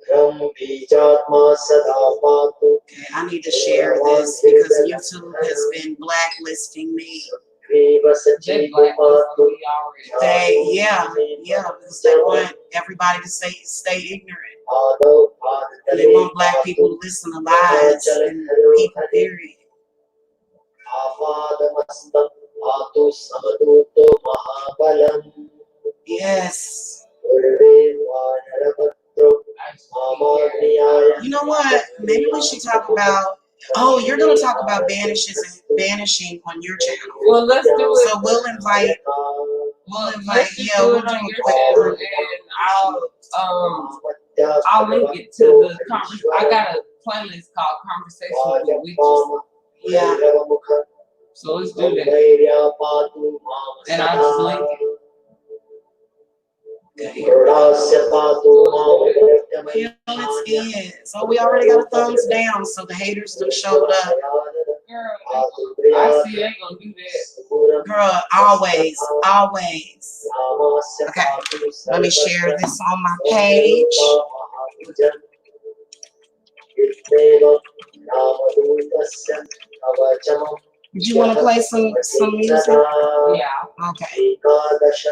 Okay, I need to share this because YouTube has been blacklisting me. They blacklisted me already. Yeah, because they want everybody to stay ignorant. And they want black people to listen to lies and people, period. Yes. You know what? Maybe we should talk about. Oh, you're going to talk about banishing on your channel. Well, let's do it. So we'll invite. Let's just Yeah, do we'll it do on a your quick channel, group. and I'll link it to the conversation. I got a playlist called Conversations with Witches. Yeah. So let's do that. And I'll just link it. So we already got a thumbs down, so the haters done showed up. Girl, I see they gonna do that. Girl, always. Okay, let me share this on my page. Did you want to play some music? Yeah. Okay.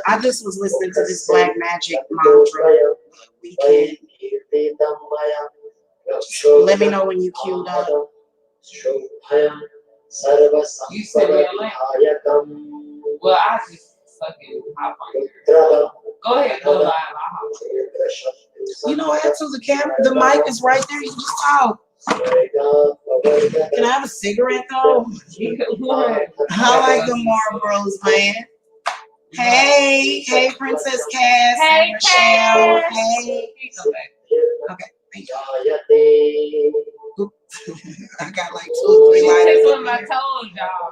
I just was listening to this black magic mantra. Weekend. Let me know when you queued up. You sent me a link. Well, I just fucking hop on here. Go ahead, go live. I'll hop on here. You know, answer the camera. The mic is right there. You just talk. Can I have a cigarette though? I like the Marlboros, man. Hey, Princess Cass. Hey, Michelle. Cass. Hey. Okay. Oop. I got like 2 or 3 lighters. Tickling my toes, y'all.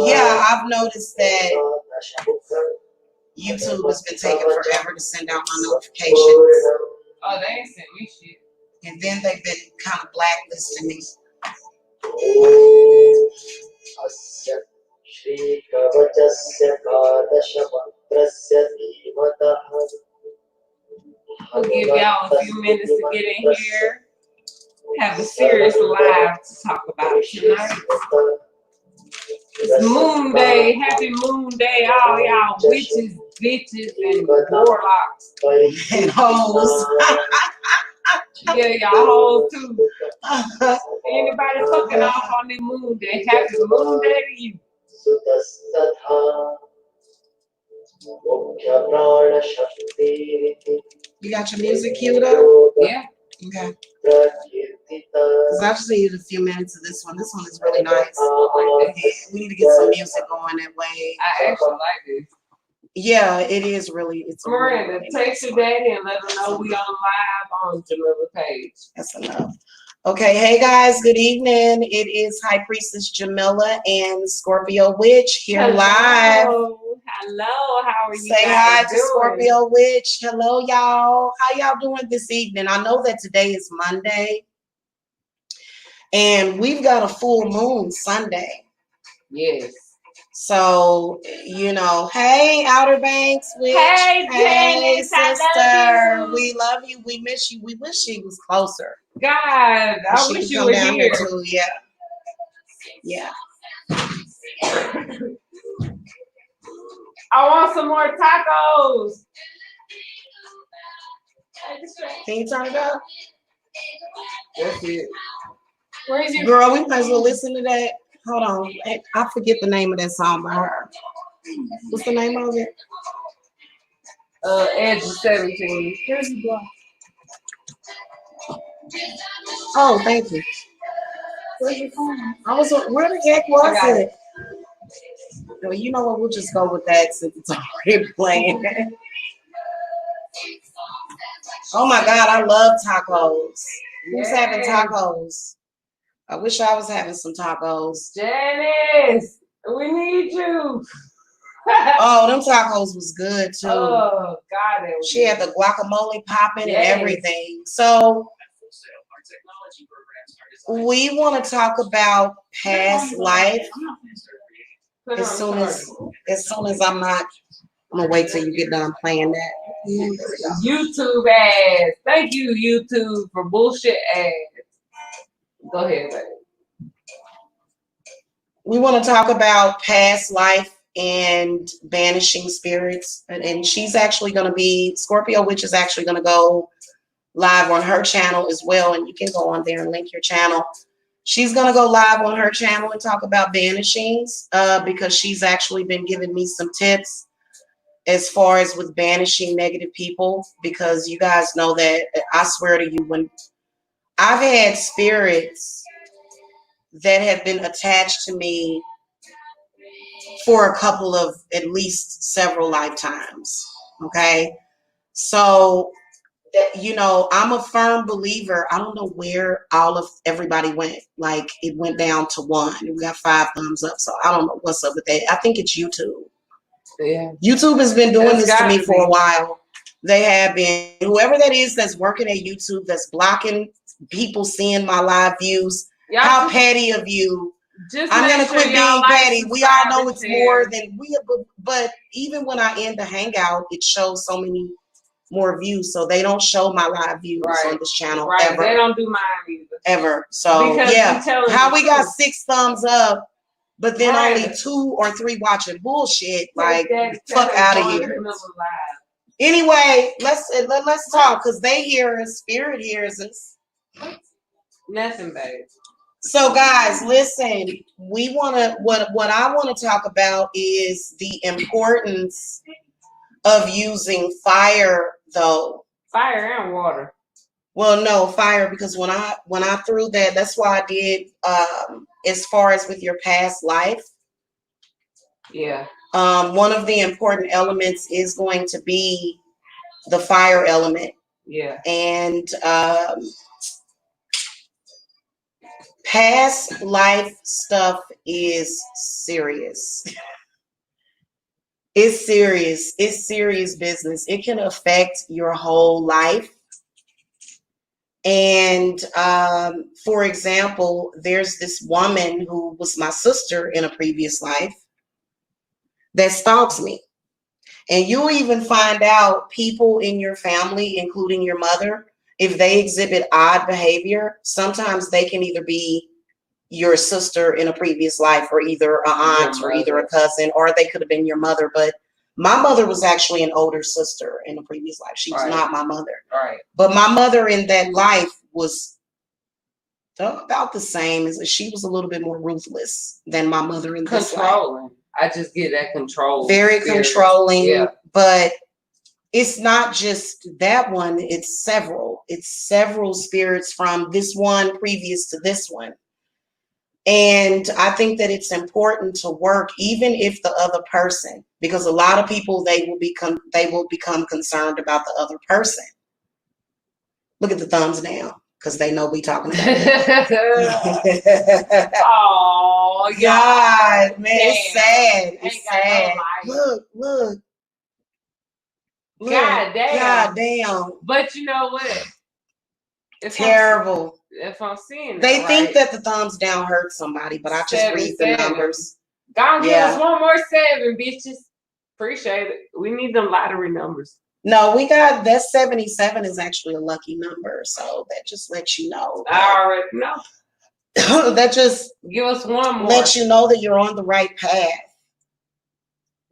Yeah, I've noticed that YouTube has been taking forever to send out my notifications. Oh, they ain't sent me shit. And then they've been kind of blacklisting me. We'll give y'all a few minutes to get in here. Have a serious live to talk about tonight. It's Moon Day. Happy Moon Day, all y'all witches, bitches, and warlocks. And hoes. Yeah, y'all hoes too. Anybody fucking off on the Moon Day, happy Moon Day to you. You got your music queued up? Yeah. Okay. Because I've just needed a few minutes of this one. This one is really nice. We need to get some music going that way. I actually like this. Yeah, it is really. It's Miranda, really text your daddy and let him know we on live on Jamila page. That's enough. Okay, hey guys, good evening. It is High Priestess Jamila and Scorpio Witch here live. Hello, how are you? Say hi to Scorpio Witch. Hello, y'all. How y'all doing this evening? I know that today is Monday, and we've got a full moon Sunday. Yes. So, you know, hey, Outer Banks Witch. Hey, Janice, sister. I love you. We love you. We miss you. We wish she was closer. God, I wish you were here. Too. Yeah. I want some more tacos. Can you turn it up? That's it. Where's your girl? We might as well listen to that. Hold on. I forget the name of that song by her. What's the name of it? Edge of 17. Here's the block. Oh, thank you. Where's your phone? Where the heck was it? Well, you know what? We'll just go with that since it's already playing. Oh my God, I love tacos. Who's having tacos? I wish I was having some tacos. Janice, we need you. Oh, them tacos was good too. Oh God, she had the guacamole popping and everything. So we want to talk about past life. As soon as I'm gonna wait till you get done playing that. YouTube ads. Thank you, YouTube, for bullshit ads. Go ahead, baby. We want to talk about past life and banishing spirits. And she's actually going to be, Scorpio Witch is actually going to go live on her channel as well. And you can go on there and link your channel. She's going to go live on her channel and talk about banishings because she's actually been giving me some tips as far as with banishing negative people, because you guys know that I swear to you, when I've had spirits that have been attached to me for a couple of at least several lifetimes. Okay. So, you know, I'm a firm believer. I don't know where all of everybody went. Like it went down to 1. We got 5 thumbs up. So I don't know what's up with that. I think it's YouTube. Yeah. YouTube has been doing this to me for a while. They have been. Whoever that is that's working at YouTube that's blocking people seeing my live views. How petty of you. I'm going to quit being petty. We all know it's more than we, but even when I end the hangout, it shows so many more views. So they don't show my live views on this channel ever. They don't do mine either. Ever. So yeah, how we got 6 thumbs up, but then only 2 or 3 watching bullshit. Like, fuck out of here. Anyway, let's talk, because they hear us, spirit hears us. Nothing, babe. So guys, listen, we want to, what I want to talk about is the importance of using fire, though. Fire and water. Well, no, fire, because when I threw that, that's why I did as far as with your past life. Yeah. One of the important elements is going to be the fire element. Yeah. And past life stuff is serious. It's serious. It's serious business. It can affect your whole life. And for example, there's this woman who was my sister in a previous life that stalks me. And you'll even find out people in your family, including your mother, if they exhibit odd behavior, sometimes they can either be your sister in a previous life, or either an aunt, or either a cousin, or they could have been your mother. But my mother was actually an older sister in a previous life. She was not my mother. Right. But my mother in that life was about the same. As she was a little bit more ruthless than my mother in this life. Controlling. I just get that control. Very controlling. Yeah. But it's not just that one. It's several. It's several spirits from this one previous to this one. And I think that it's important to work, even if the other person, because a lot of people, they will become concerned about the other person. Look at the thumbs down, because they know we talking about it. Oh God, man, it's sad. It's sad. Look. God damn. God damn. But you know what? It's terrible. If I'm seeing they think that the thumbs down hurt somebody, but I just read the numbers. Go give us one more 7, bitches. Appreciate it. We need them lottery numbers. No, we got that 77 is actually a lucky number, so that just lets you know. I already know. That just give us one more. Let you know that you're on the right path.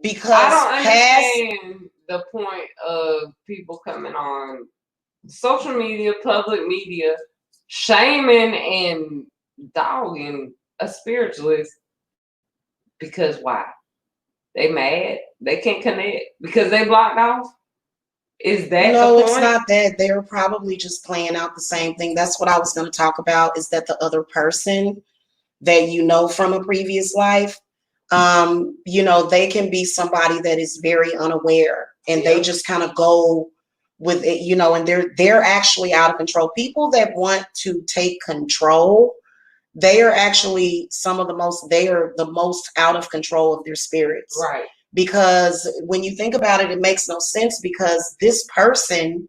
Because I don't understand the point of people coming on social media, public media, shaming and dogging a spiritualist. Because why? They mad? They can't connect because they blocked off? Is that no, the it's point? not that. They're probably just playing out the same thing. That's what I was going to talk about, is that the other person that you know from a previous life, you know, they can be somebody that is very unaware, and they just kind of go with it, you know, and they're actually out of control. People that want to take control, they are actually they are the most out of control of their spirits. Right. Because when you think about it, it makes no sense, because this person,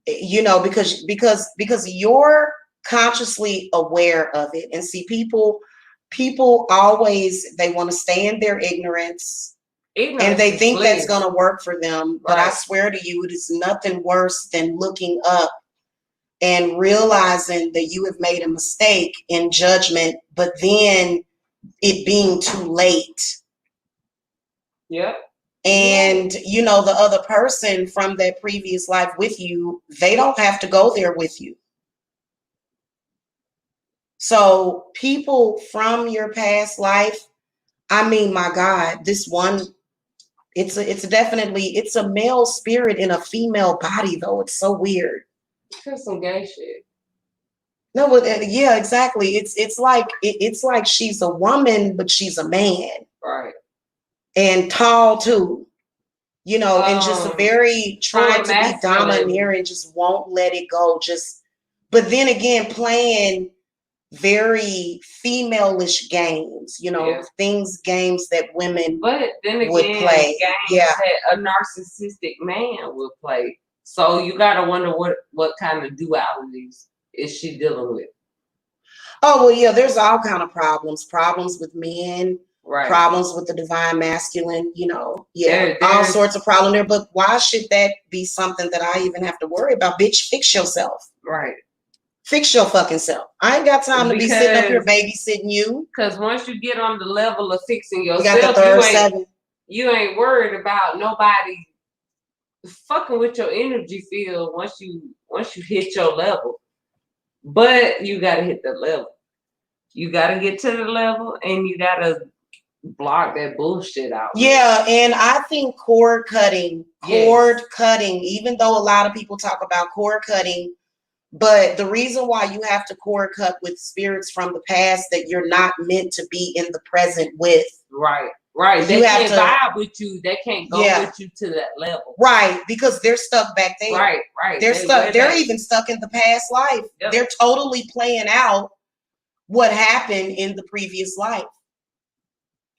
you know, because you're consciously aware of it. And see, people always, they want to stay in their ignorance. And they think that's going to work for them. But Right. I swear to you, it is nothing worse than looking up and realizing that you have made a mistake in judgment, but then it being too late. Yep. And, you know, the other person from that previous life with you, they don't have to go there with you. So people from your past life, I mean, my God, this one, it's a male spirit in a female body, though. It's so weird. That's some gay shit. No, but yeah, exactly. It's like she's a woman, but she's a man. Right. And tall too. You know, and just a very trying to be domineering and just won't let it go. But then again, playing very female-ish games, you know, games that women but then again, would play. Games that a narcissistic man would play. So you gotta wonder what kind of dualities is she dealing with. Oh, well, yeah, there's all kind of problems with men, right. Problems with the divine masculine, you know, all sorts of problems there. But why should that be something that I even have to worry about? Bitch, fix yourself. Right. Fix your fucking self. I ain't got time to be sitting up here babysitting you. Because once you get on the level of fixing yourself, you ain't worried about nobody fucking with your energy field once you hit your level. But you gotta hit the level. You gotta get to the level and you gotta block that bullshit out. Yeah, and I think cord cutting, even though a lot of people talk about cord cutting, but the reason why you have to cord cut with spirits from the past that you're not meant to be in the present with. Right. They can't vibe with you. They can't go with you to that level. Right, because they're stuck back there. Right. They're stuck. They're even stuck in the past life. Yep. They're totally playing out what happened in the previous life.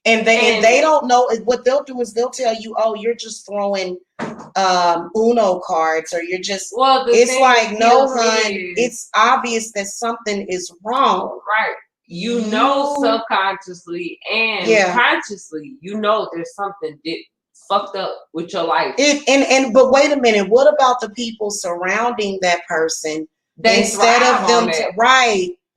And they don't know. What they'll do is they'll tell you, oh, you're just throwing Uno cards, or you're just, it's like, no, hun, it's obvious that something is wrong. Right. You know, subconsciously and consciously, you know there's something fucked up with your life. But wait a minute, what about the people surrounding that person? Instead of them,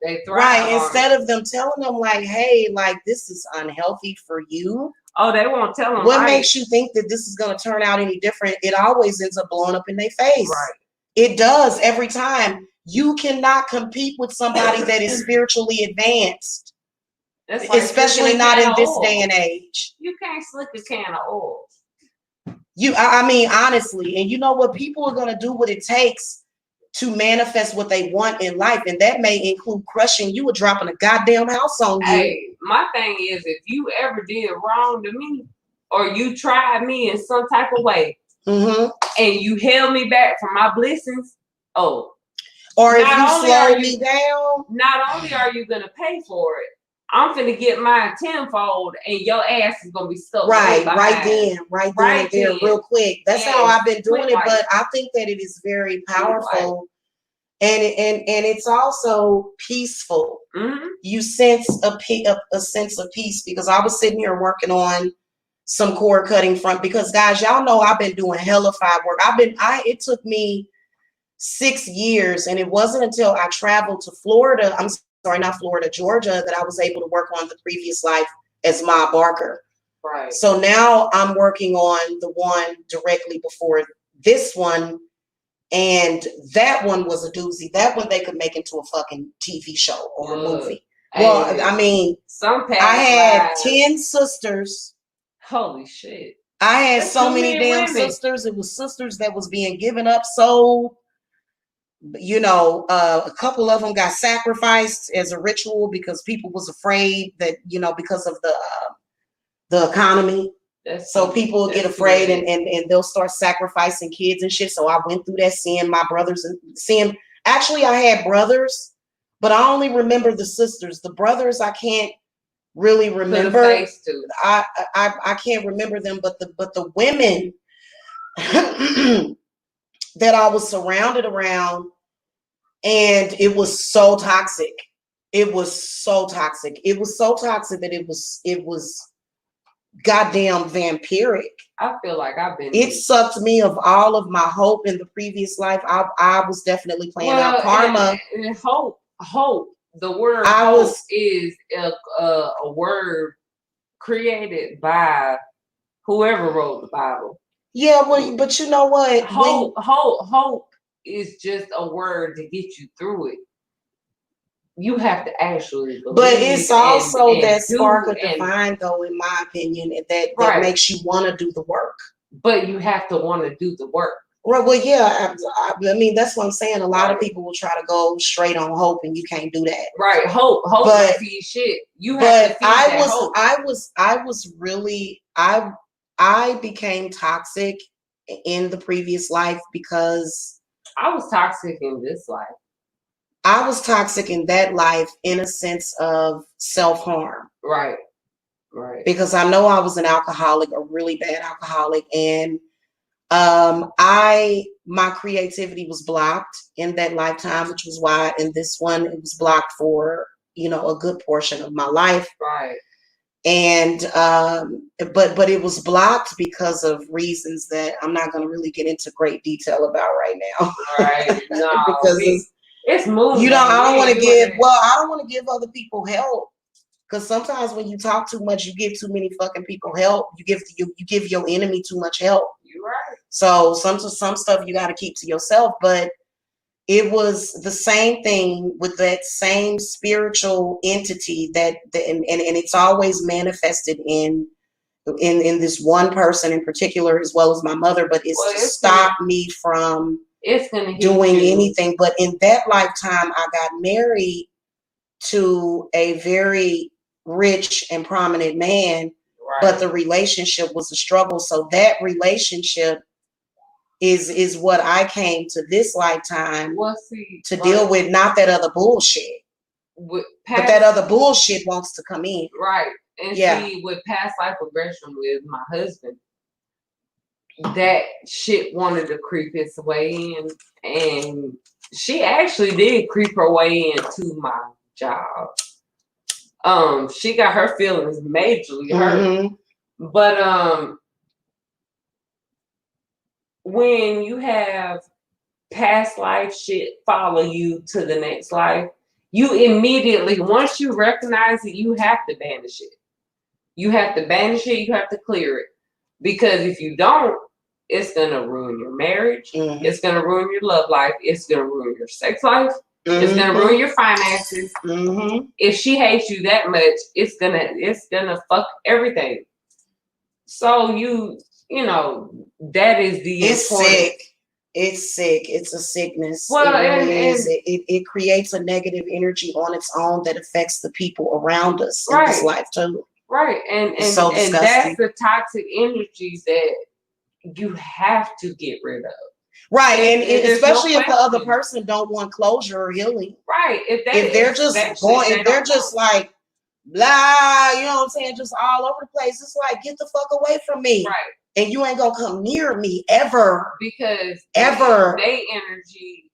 they thrive instead of them telling them like, hey, like, this is unhealthy for you. Oh, they won't tell them. What makes you think that this is going to turn out any different? It always ends up blowing up in their face. Right. It does every time. You cannot compete with somebody that is spiritually advanced, like especially not in this day and age. You can't slick a can of oil. I mean, honestly, and you know what? People are going to do what it takes to manifest what they want in life, and that may include crushing you or dropping a goddamn house on you. Hey, my thing is, if you ever did wrong to me, or you tried me in some type of way, and you held me back from my blessings, or if you slowed me down, not only are you gonna pay for it, I'm gonna get mine tenfold, and your ass is gonna be stuck right then and there, real quick. That's how I've been doing it. But I think that it is very powerful, and it's also peaceful. You sense a sense of peace, because I was sitting here working on some cord cutting front, because guys, y'all know I've been doing hellified work. It took me 6 years, and it wasn't until I traveled to Florida, Georgia, that I was able to work on the previous life as Ma Barker. Right. So now I'm working on the one directly before this one, and that one was a doozy. That one they could make into a fucking TV show or a movie. Well, I mean, I had 10 sisters. Holy shit. I had so many damn sisters. It was sisters that was being given up, sold. You know, a couple of them got sacrificed as a ritual because people was afraid that, you know, because of the economy. So people get afraid and they'll start sacrificing kids and shit. So I went through that, seeing my brothers and actually I had brothers, but I only remember the sisters. The brothers I can't really remember. I can't remember them, but the women that I was surrounded around, and it was so toxic. It was so toxic. It was so toxic that it was goddamn vampiric. I feel like I've been. It sucked me of all of my hope in the previous life. I was definitely playing out karma. And hope. The word hope is a word created by whoever wrote the Bible. Yeah, well, but you know what? Hope is just a word to get you through it. You have to actually believe. But it's also and that spark of divine, though, in my opinion, that makes you want to do the work. But you have to want to do the work. Right. Well, yeah. I mean, that's what I'm saying. A lot of people will try to go straight on hope, and you can't do that. Right. Hope. But feed shit. You have to feed that hope. I became toxic in the previous life because I was toxic in this life. I was toxic in that life in a sense of self-harm. Right. Because I know I was an alcoholic, a really bad alcoholic, and my creativity was blocked in that lifetime, which was why in this one it was blocked for, a good portion of my life. Right. And but it was blocked because of reasons that I'm not going to really get into great detail about right now. Right. No. Because it's moving. I don't want to give other people help. Because sometimes when you talk too much, you give too many fucking people help. You give your enemy too much help. You're right. So some stuff you got to keep to yourself. But it was the same thing with that same spiritual entity and it's always manifested in this one person in particular, as well as my mother. But it's to stop me from doing anything. But in that lifetime, I got married to a very rich and prominent man, but the relationship was a struggle. So that relationship is what I came to this lifetime to deal with, not that other bullshit. But that other bullshit wants to come in. Right. And see, with past life regression with my husband, that shit wanted to creep its way in. And she actually did creep her way into my job. She got her feelings majorly hurt. But when you have past life shit follow you to the next life, you immediately, once you recognize it, you have to banish it. You have to banish it, you have to clear it. Because if you don't, it's gonna ruin your marriage, it's gonna ruin your love life, it's gonna ruin your sex life. It's gonna ruin your finances. If she hates you that much, it's gonna fuck everyththing. So you know that is the. It's sick. It's sick. It's a sickness. Well, it creates a negative energy on its own that affects the people around us in this life too. Right, and that's the toxic energy that you have to get rid of. Right, and especially if the other person don't want closure or healing. Right, if they're just like blah, you know what I'm saying, just all over the place. It's like, get the fuck away from me. Right. And you ain't gonna come near me ever. Because they energy.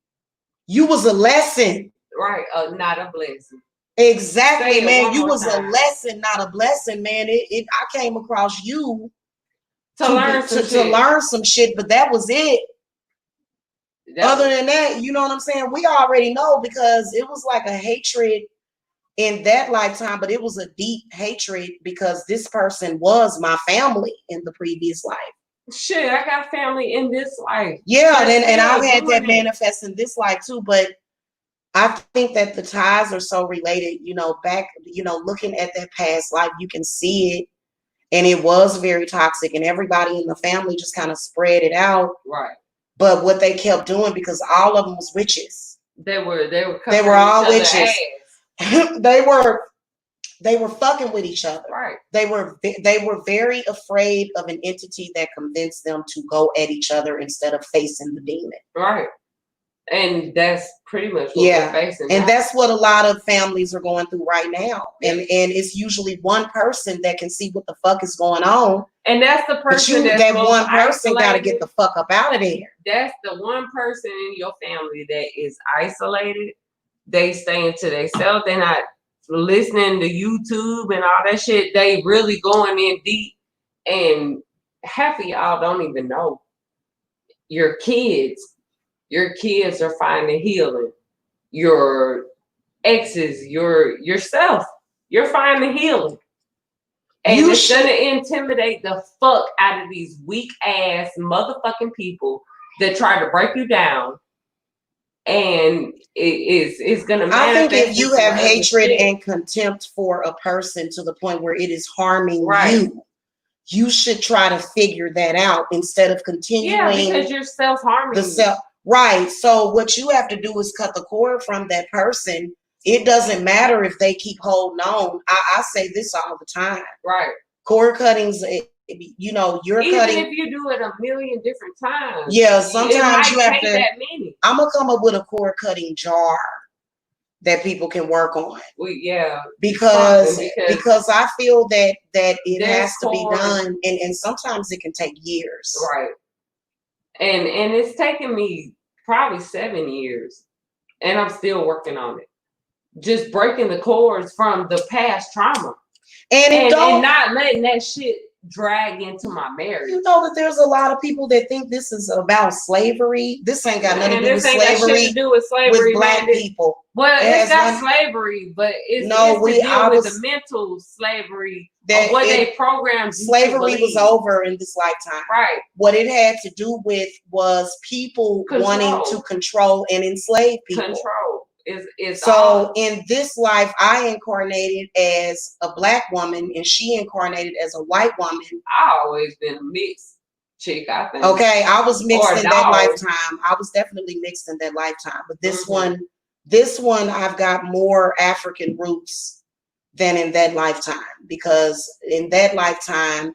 You was a lesson. Right, not a blessing. Exactly, man. You was a lesson, not a blessing, man. I came across you to learn some shit, but that was it. Other than that, you know what I'm saying? We already know, because it was like a hatred in that lifetime, but it was a deep hatred because this person was my family in the previous life. Shit, I got family in this life. Yeah, and I've had that manifest in this life too, but I think that the ties are so related, looking at that past life, you can see it. And it was very toxic, and everybody in the family just kind of spread it out. Right. But what they kept doing, because all of them was witches. They were all witches. they were fucking with each other. Right. They were very afraid of an entity that convinced them to go at each other instead of facing the demon. Right. And that's pretty much what we're facing. And that's what a lot of families are going through right now. And it's usually one person that can see what the fuck is going on. And that's the person that one person got to get the fuck up out of there. That's the one person in your family that is isolated. They stay into themselves. They're not listening to YouTube and all that shit. They really going in deep And half of y'all don't even know. Your kids are finding healing. Your exes, yourself, you're finding healing. And it's gonna intimidate the fuck out of these weak ass motherfucking people that try to break you down. And it's gonna manifest. I think if you have hatred and contempt for a person to the point where it is harming you should try to figure that out instead of continuing. Yeah, because you're self-harming. Right. So what you have to do is cut the cord from that person. It doesn't matter if they keep holding on. I say this all the time. Right. Cord cuttings, you know, you're even cutting. If you do it a million different times. Yeah, sometimes you have to. That many. I'm gonna come up with a cord cutting jar that people can work on. Well, yeah. Because I feel that it has to be done, and sometimes it can take years. Right. And it's taken me probably 7 years, and I'm still working on it. Just breaking the cords from the past trauma, and not letting that shit drag into my marriage. You know that there's a lot of people that think this is about slavery. This ain't got nothing to do with slavery. With black people. Well, it's got slavery, but it's to deal with the mental slavery of what they programmed. Slavery was over in this lifetime. Right. What it had to do with was people wanting to control and enslave people. Control. So in this life, I incarnated as a black woman, and she incarnated as a white woman. I always been a mixed chick, I think. Okay, I was mixed in that lifetime. I was definitely mixed in that lifetime. But this one, I've got more African roots than in that lifetime, because in that lifetime,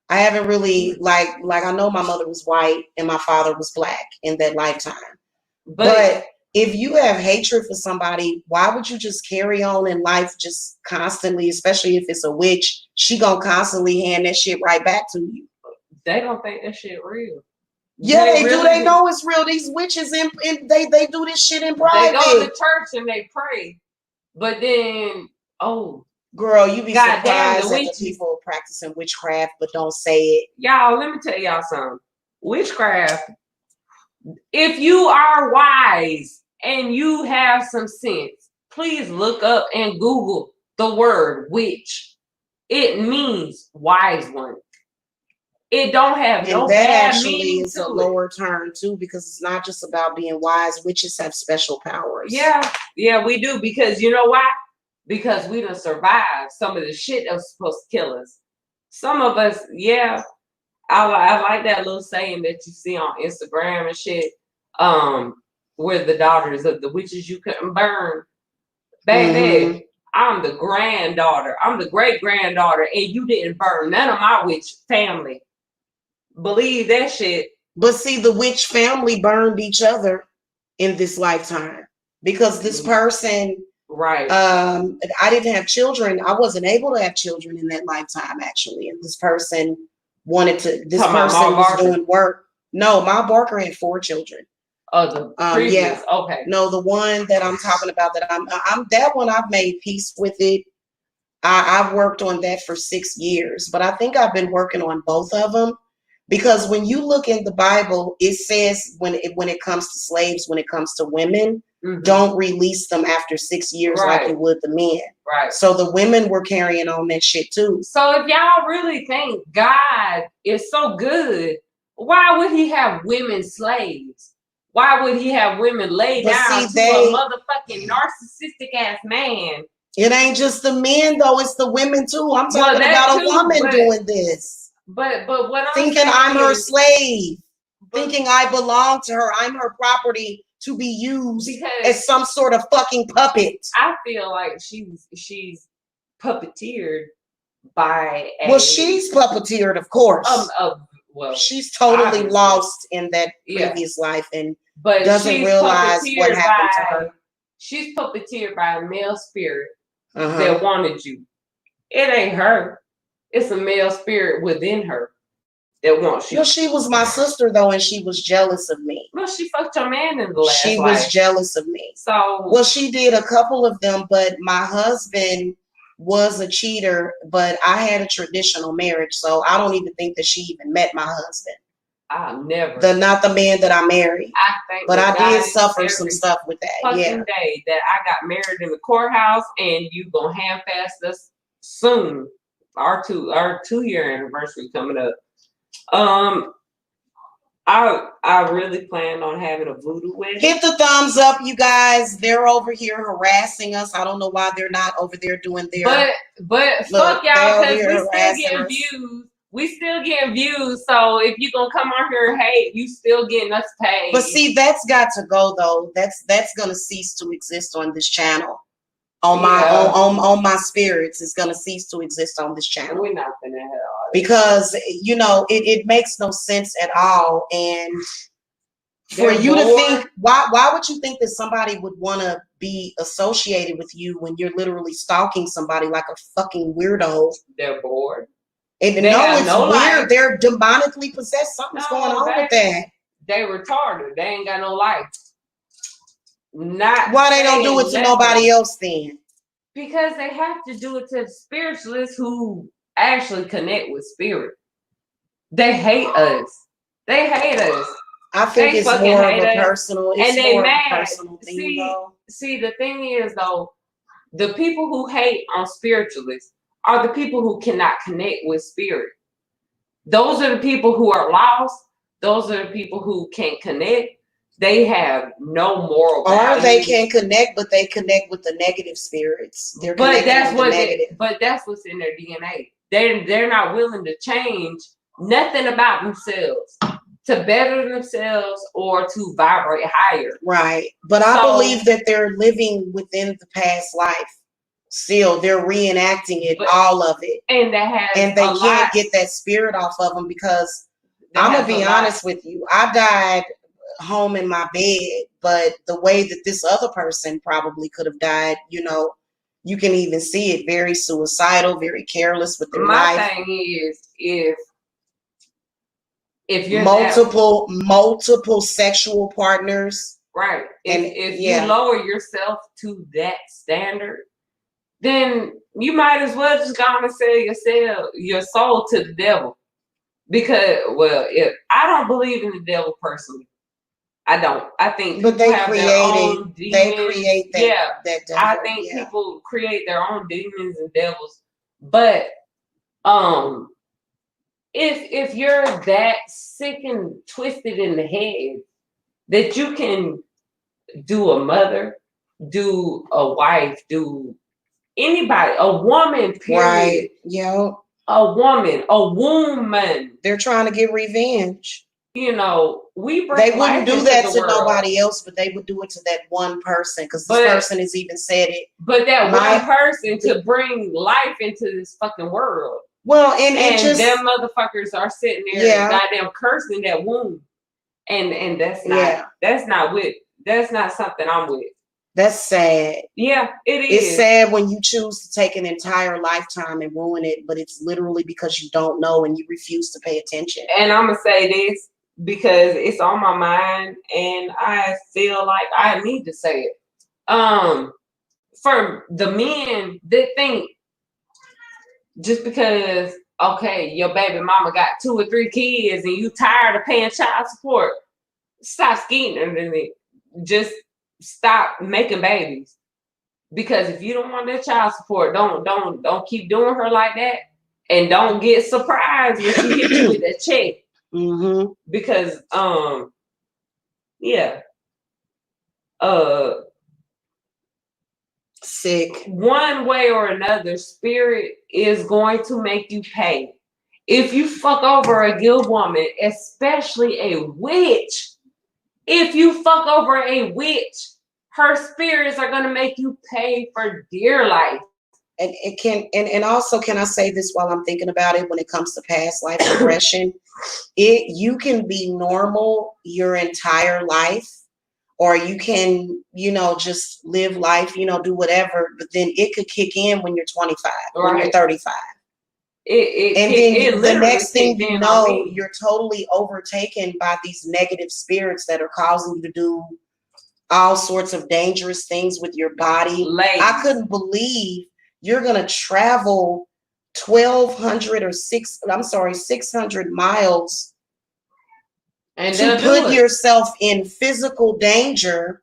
I haven't really like I know my mother was white and my father was black in that lifetime, but if you have hatred for somebody, why would you just carry on in life just constantly, especially if it's a witch? She gonna constantly hand that shit right back to you. They don't think that shit real. Yeah, they do. They know it's real. These witches, they do this shit in private. They go to church and they pray. But then, girl, you be surprised at the people practicing witchcraft but don't say it. Y'all, let me tell y'all something. Witchcraft, if you are wise and you have some sense, please look up and Google the word witch. It means wise one. It don't have no bad meaning. That actually is a lower term too, because it's not just about being wise. Witches have special powers. Yeah, we do, because you know why? Because we done survived some of the shit that was supposed to kill us. Some of us, I like that little saying that you see on Instagram and shit. Where the daughters of the witches you couldn't burn. Baby, I'm the granddaughter. I'm the great granddaughter, and you didn't burn none of my witch family. Believe that shit. But see, the witch family burned each other in this lifetime, because this person, I didn't have children. I wasn't able to have children in that lifetime, actually. And this person wanted to. This person was doing work. No, Ma Barker had 4 children. Oh, the previous. Okay. No, the one that I'm talking about, that I'm that one, I've made peace with it. I've worked on that for 6 years, but I think I've been working on both of them, because when you look in the Bible, it says when it comes to slaves, when it comes to women, don't release them after 6 years like you would the men. Right. So the women were carrying on that shit too. So if y'all really think God is so good, why would he have women slaves? Why would he have women lay down to a motherfucking narcissistic ass man? It ain't just the men though; it's the women too. I'm talking about a woman doing this. But what I'm thinking, I'm her slave, thinking I belong to her. I'm her property to be used as some sort of fucking puppet. I feel like she's puppeteered by. Well, she's puppeteered, of course. Well, she's totally lost in that previous life and doesn't realize what happened to her. She's puppeteered by a male spirit that wanted you. It ain't her. It's a male spirit within her that wants you. Well, she was my sister though, and she was jealous of me. Well, she fucked your man in the last life. She was jealous of me. So, well, she did a couple of them, but my husband was a cheater, but I had a traditional marriage, so I don't even think that she even met my husband. I'll never. Not the man that I married. I think, but I did suffer some stuff with that. Fucking day that I got married in the courthouse, and you gonna handfast us soon. Our 2-year anniversary coming up. I really plan on having a voodoo wedding. Hit the thumbs up, you guys. They're over here harassing us. I don't know why they're not over there doing their. But fuck y'all, because we still getting views. We still getting views. So if you gonna come on here and hate, you still getting us paid. But see, that's got to go though. That's gonna cease to exist on this channel. On my spirits, it's gonna cease to exist on this channel. We're not gonna have all because it makes no sense at all. And for you to think, why would you think that somebody would want to be associated with you when you're literally stalking somebody like a fucking weirdo? They're bored. And it's weird. Life. They're demonically possessed. Something's going on with that. They retarded. They ain't got no life. Why they don't do it to nobody else then? Because they have to do it to spiritualists who actually connect with spirit. They hate us. They hate us. I think it's more of a personal. It's more of a personal thing, though. See, the thing is, though, the people who hate on spiritualists are the people who cannot connect with spirit. Those are the people who are lost. Those are the people who can't connect. They have no moral value. Or they can connect, but they connect with the negative spirits. But that's what's in their DNA. They're not willing to change nothing about themselves to better themselves or to vibrate higher. Right. But I believe that they're living within the past life. Still, they're reenacting it, all of it. And they can't get that spirit off of them because I'm going to be honest with you. I died home in my bed, but the way that this other person probably could have died, you can even see it, very suicidal, very careless with their life. My thing is, if you're multiple sexual partners, right? If you lower yourself to that standard, then you might as well just go on and sell your soul to the devil. Because, if I don't believe in the devil personally. I don't. I think but they create that. Yeah, that devil. I think people create their own demons and devils. But if you're that sick and twisted in the head that you can do a mother, do a wife, do anybody, a woman, period. Right. Yeah. A woman. They're trying to get revenge. We bring. They wouldn't do that to nobody else, but they would do it to that one person because this person has even said it. But that one person to bring life into this fucking world. Well, and just them motherfuckers are sitting there goddamn cursing that womb, and that's not something I'm with. That's sad. Yeah, it is. It's sad when you choose to take an entire lifetime and ruin it, but it's literally because you don't know and you refuse to pay attention. And I'm gonna say this because it's on my mind, and I feel like I need to say it. For the men that think just because your baby mama got 2 or 3 kids and you tired of paying child support, stop skeeting and just stop making babies. Because if you don't want that child support, don't keep doing her like that, and don't get surprised when she hits you with that check. Mm-hmm. Because sick. One way or another, spirit is going to make you pay. If you fuck over a good woman, especially a witch, if you fuck over a witch, her spirits are gonna make you pay for dear life. And it can, and also, can I say this while I'm thinking about it? When it comes to past life regression, you can be normal your entire life, or you can, just live life, do whatever. But then it could kick in when you're 25, when you're 35. Then the next thing you know, you're totally overtaken by these negative spirits that are causing you to do all sorts of dangerous things with your body. I couldn't believe you're gonna travel 1,200 or 600 miles And to put yourself in physical danger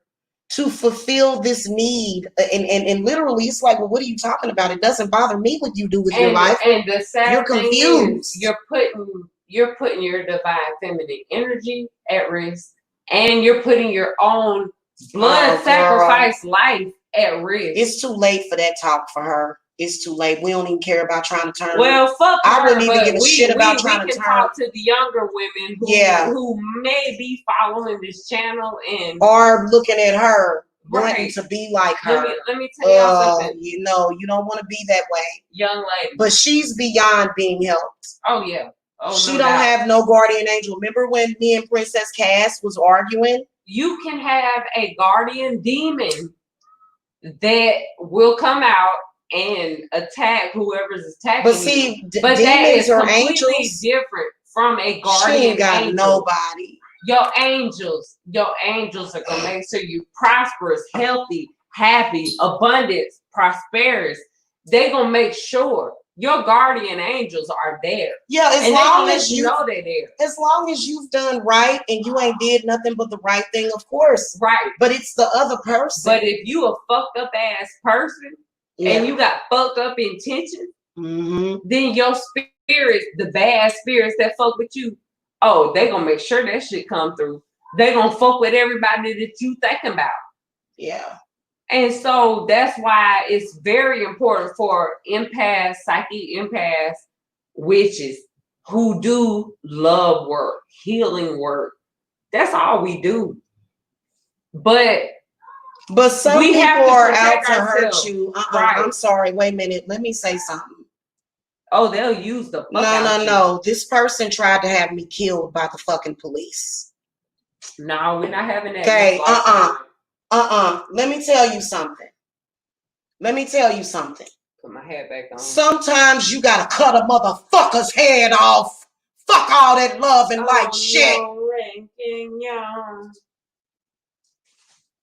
to fulfill this need. And literally, it's like, well, what are you talking about? It doesn't bother me what you do with your life. And the sad you're thing confused. is you're putting your divine feminine energy at risk, and you're putting your own blood sacrifice life at risk. It's too late for that talk for her. It's too late. We don't even care about trying to turn. Well, fuck I her, wouldn't even give a shit about trying to turn. We can talk to the younger women who may be following this channel and or looking at her, wanting to be like her. Let me tell y'all something. You know, you don't want to be that way, young lady. But she's beyond being helped. Oh yeah. Oh, she don't have no guardian angel. Remember when me and Princess Cass was arguing? You can have a guardian demon that will come out and attack whoever's attacking. But see, you. But demons are angels. Different from a guardian she ain't got angel. Nobody. Your angels are gonna make sure you prosperous, healthy, happy, abundance, prosperous. They gonna make sure your guardian angels are there. Yeah, as long as you know they're there. As long as you've done right and you ain't did nothing but the right thing, of course. Right. But it's the other person. But if you a fucked up ass person and you got fucked up intentions, then your spirits, the bad spirits that fuck with you, oh, they gonna make sure that shit come through. They gonna fuck with everybody that you thinking about. Yeah. And so that's why it's very important for empaths, psychic empaths, witches who do love work, healing work. That's all we do. But some people are out to hurt you. Right. I'm sorry. Wait a minute. Let me say something. Oh, they'll use the fuck out No. This person tried to have me killed by the fucking police. No, we're not having that. Okay. Let me tell you something. Put my head back on. Sometimes you gotta cut a motherfucker's head off. Fuck all that love and light shit.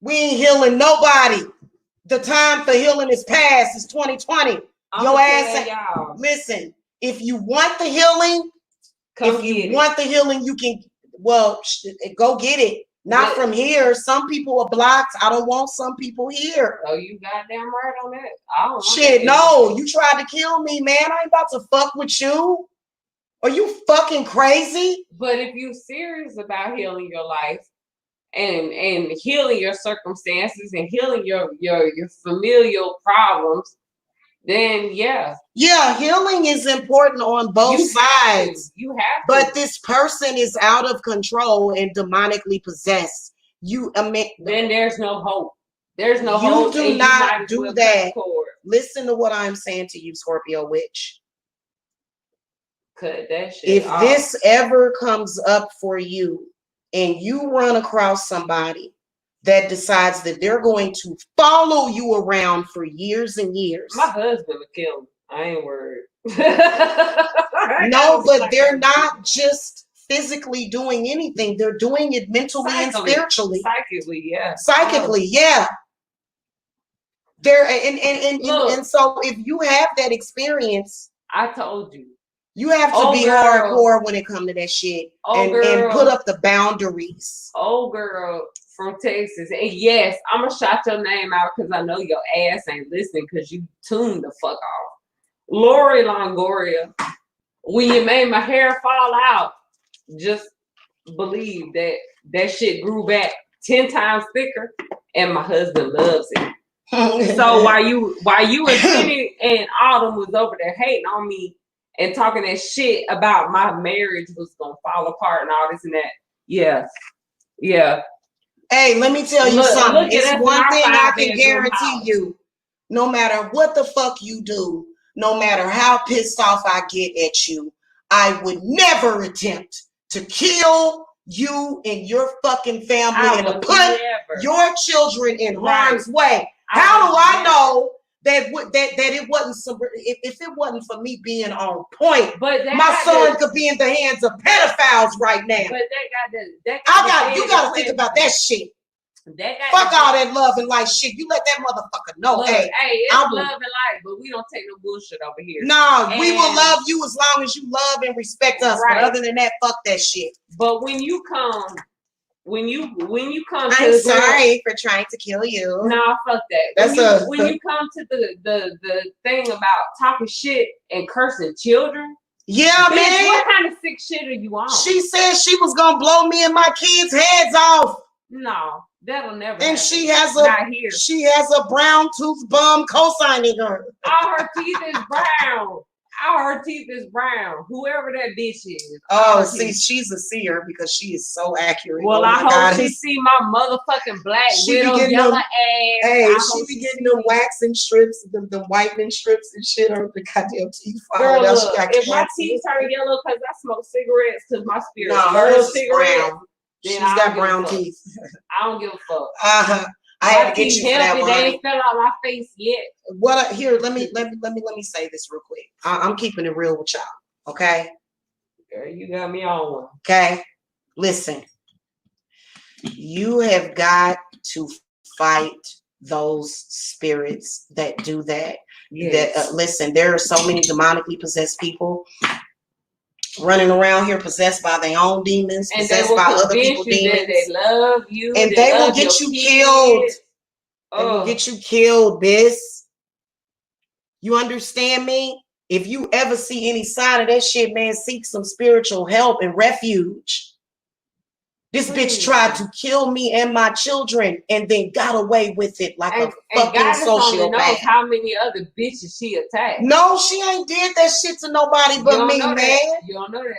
We ain't healing nobody. The time for healing is past. It's 2020. Your ass. Listen, if you want the healing, you can. Well, go get it. Not from here. Some people are blocked. I don't want some people here. Oh, you goddamn right on that. Shit, no. You tried to kill me, man. I ain't about to fuck with you. Are you fucking crazy? But if you're serious about healing your life and healing your circumstances and healing your familial problems, then yeah. Yeah, healing is important on both sides. You have to. But this person is out of control and demonically possessed. Then there's no hope. There's no hope. You do not do that. Listen to what I'm saying to you, Scorpio witch. Cut that shit if off. This ever comes up for you and you run across somebody that decides that they're going to follow you around for years and years. My husband would kill me. I ain't worried. No, but they're not just physically doing anything. They're doing it mentally and spiritually. Psychically, yeah. Psychically, yeah. There and so if you have that experience, I told you. You have to be hardcore when it comes to that shit and put up the boundaries. Old girl from Texas. And yes, I'm going to shout your name out because I know your ass ain't listening because you tuned the fuck off. Lori Longoria, when you made my hair fall out, just believe that shit grew back 10 times thicker and my husband loves it. So while you and Penny and Autumn was over there hating on me, and talking that shit about my marriage was gonna fall apart and all this and that. Yeah. Yeah. Hey, let me tell you something. It's one thing I can guarantee you. No matter what the fuck you do, no matter how pissed off I get at you, I would never attempt to kill you and your fucking family and to put your children in harm's way. How do I know that it wasn't if it wasn't for me being on point, but my son could be in the hands of pedophiles right now. But you gotta think about that shit. Fuck all that love and light shit. You let that motherfucker know. Look, hey, it's love and light, but we don't take no bullshit over here. No, we will love you as long as you love and respect us. Right. But other than that, fuck that shit. But when you come, when you come, I'm sorry for trying to kill you. Nah, fuck that. When you come to the thing about talking shit and cursing children. Yeah, bitch, man. What kind of sick shit are you on? She said she was gonna blow me and my kids' heads off. No, that'll never. And happen. She has a brown tooth bum co-signing her. All her teeth is brown. Her teeth is brown. Whoever that bitch is. Oh, see, she's a seer because she is so accurate. Well, I hope she see my motherfucking black widow yellow ass. Hey, she be getting the waxing strips, the whitening strips and shit on the goddamn teeth. Girl, look, if my teeth turn yellow because I smoke cigarettes, because my spirit loves cigarettes, she's got brown teeth. I don't give a fuck. I had to get you for that one. They ain't fell out my face yet. Here, let me say this real quick. I'm keeping it real with y'all. Okay. Girl, you got me on one. Okay. Listen. You have got to fight those spirits that do that. Yes. That listen, there are so many demonically possessed people running around here possessed by their own demons, and possessed by other people's demons. They love you, and they will get you killed. They will get you killed, bitch. You understand me? If you ever see any sign of that shit, man, seek some spiritual help and refuge. This bitch tried to kill me and my children and then got away with it like a fucking sociopath. Knows how many other bitches she attacked. No, she ain't did that shit to nobody but me, man. You don't know that.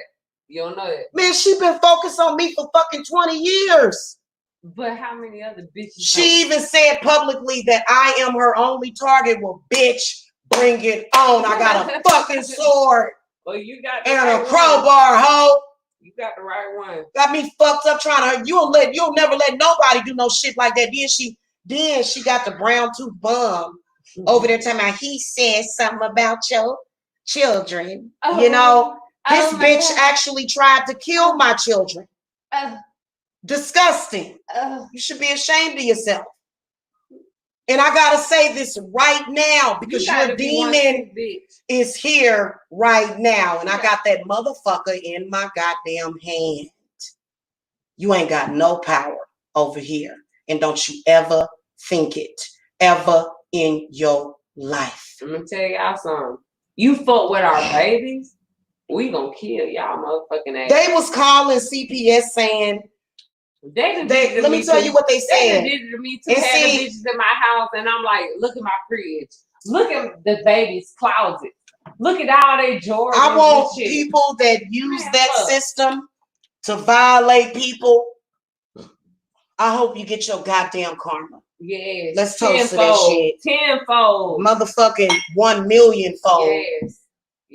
You don't know that. Man, she been focused on me for fucking 20 years. But how many other bitches? She even said publicly that I am her only target. Well, bitch, bring it on. I got a fucking sword. Well, you got and a crowbar, hoe. You got the right one. Got me fucked up trying to. You'll never let nobody do no shit like that. Then she got the brown tooth bum over there talking about he said something about your children. You know, this bitch actually tried to kill my children. Disgusting. You should be ashamed of yourself. And I gotta say this right now because your demon is here right now. And I got that motherfucker in my goddamn hand. You ain't got no power over here. And don't you ever think it. Ever in your life. I'm gonna tell y'all something. You fuck with our babies, we gonna kill y'all motherfucking ass. They was calling CPS saying, let me tell you what they said. They did it to me too. Had the bitches in my house, and I'm like, look at my fridge. Look at the baby's closet. Look at all they drawers. I want people that use that system to violate people. I hope you get your goddamn karma. Yes. Let's toast to that shit. Tenfold. Motherfucking 1 million fold. Yes.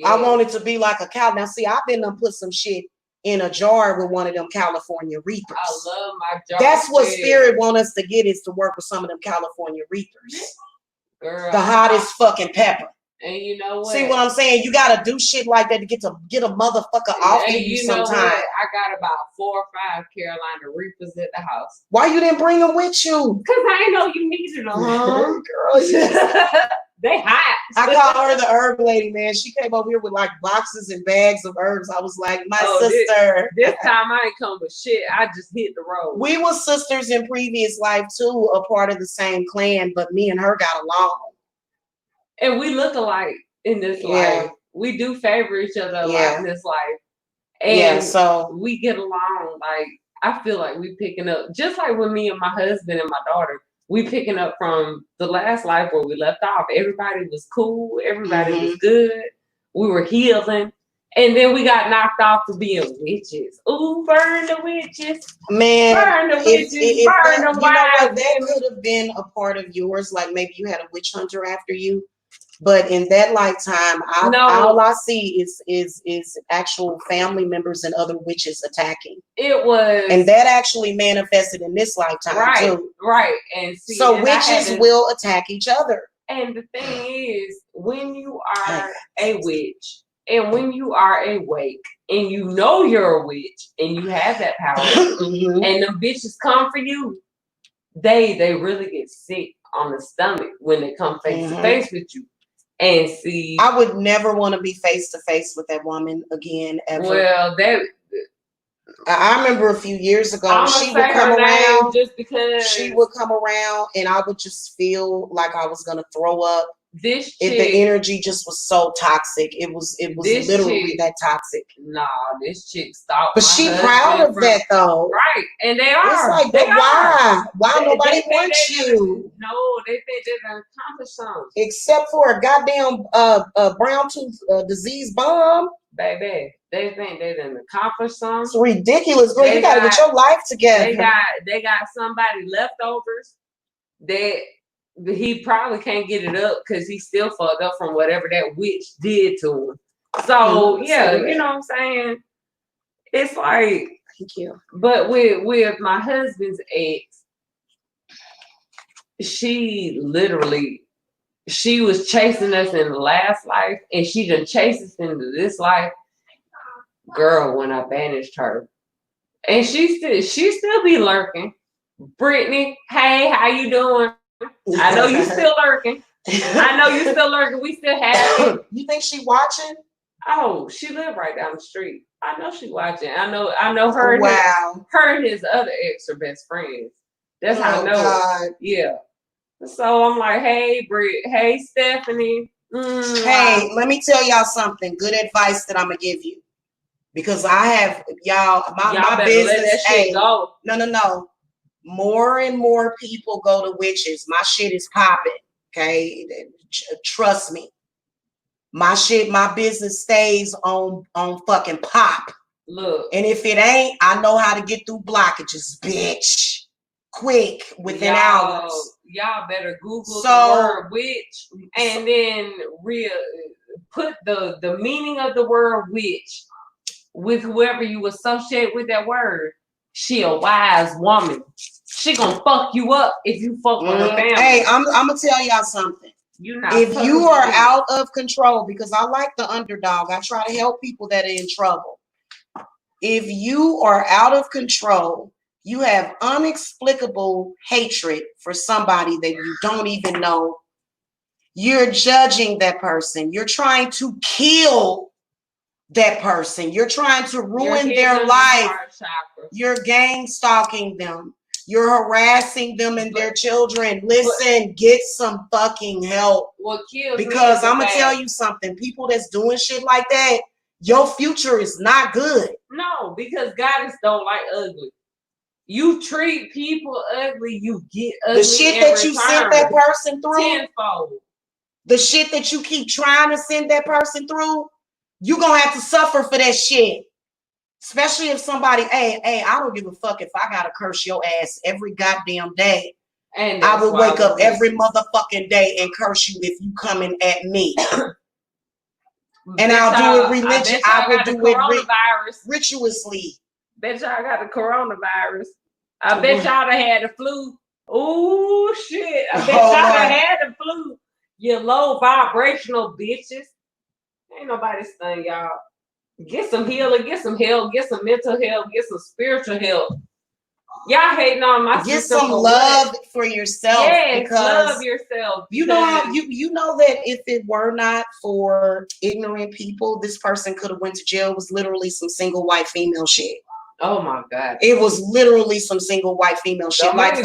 I want it to be like a cow. Now, see, I've been done put some shit in a jar with one of them California Reapers. I love my jar. That's what Spirit want us to get, is to work with some of them California Reapers. Girl, the hottest fucking pepper. And you know what? See what I'm saying? You gotta do shit like that to get a motherfucker off of you sometime. I got about 4 or 5 Carolina Reapers at the house. Why you didn't bring them with you? Because I didn't know you needed them. Girl, they hot. I called her the herb lady, man. She came over here with like boxes and bags of herbs. I was like, my sister. This time I ain't come with shit. I just hit the road. We were sisters in previous life too, a part of the same clan, but me and her got along. And we look alike in this life. We do favor each other a lot in this life. And so we get along. Like, I feel like we picking up, just like with me and my husband and my daughter, we picking up from the last life where we left off. Everybody was cool. Everybody was good. We were healing. And then we got knocked off to being witches. Ooh, burn the witches. Man. Burn the witches. Burn the wives. You know what? That could have been a part of yours. Like maybe you had a witch hunter after you. But in that lifetime, all I see is actual family members and other witches attacking. It was, and that actually manifested in this lifetime too. Right, and see, so witches will attack each other. And the thing is, when you are a witch, and when you are awake, and you know you're a witch, and you have that power, and them bitches come for you, they really get sick on the stomach when they come face to face with you. And see, I would never want to be face to face with that woman again ever. Well, I remember a few years ago, she would come around just because she would come around, and I would just feel like I was gonna throw up. This chick, the energy just was so toxic. It was literally chick, that toxic. Nah, this chick stopped. But she proud of that though, right? And they are. It's like, but why nobody wants you? No, they think they're gonna accomplish something. Except for a goddamn brown tooth disease bomb. Baby, they think they done accomplished something. It's ridiculous, girl. You gotta get your life together. They got somebody leftovers that he probably can't get it up because he's still fucked up from whatever that witch did to him. So yeah, you know what I'm saying? It's like, thank you. But with my husband's ex, she was chasing us in the last life, and she done chased us into this life. Girl, when I banished her, and she still be lurking. Brittany, hey, how you doing? I know you still lurking. We still have it. You think she watching? Oh, she live right down the street. I know she watching. I know her. Wow. Her and his other ex are best friends. That's how I know. God. Yeah. So I'm like, hey, Britt. Hey, Stephanie. Hey, let me tell y'all something. Good advice that I'm gonna give you, because I have y'all my business. Let that shit go. No. More and more people go to witches. My shit is popping. Okay, trust me. My business stays on fucking pop. Look, and if it ain't, I know how to get through blockages, bitch. Quick, within hours. Y'all better Google the word witch and then put the meaning of the word witch with whoever you associate with that word. She a wise woman. She gonna fuck you up if you fuck with her family. Hey, I'm gonna tell y'all something. If you are out of control, because I like the underdog, I try to help people that are in trouble. If you are out of control, you have inexplicable hatred for somebody that you don't even know. You're judging that person. You're trying to kill that person. You're trying to ruin their life. You're gang stalking them. You're harassing them and their children. Listen, get some fucking help. Because I'm going to tell you something. People that's doing shit like that, your future is not good. No, because goddess don't like ugly. You treat people ugly, you get ugly. The shit that you sent that person through. Tenfold. The shit that you keep trying to send that person through, you're going to have to suffer for that shit. Especially if somebody, hey, I don't give a fuck if I got to curse your ass every goddamn day. And I will wake up every motherfucking day and curse you if you coming at me. And I'll do it religion. I will do it rituously. Bet y'all got the coronavirus. I bet y'all done had the flu. Ooh, shit. I bet y'all done had the flu. You low vibrational bitches. Ain't nobody stun y'all. Get some healing, get some help, get some mental help, get some spiritual help. Y'all hating on my Get some love for yourself. Yes, because love yourself. You know how you know that if it were not for ignorant people, this person could have went to jail. It was literally some single white female shit. Oh my God. It was literally some single white female shit. Don't like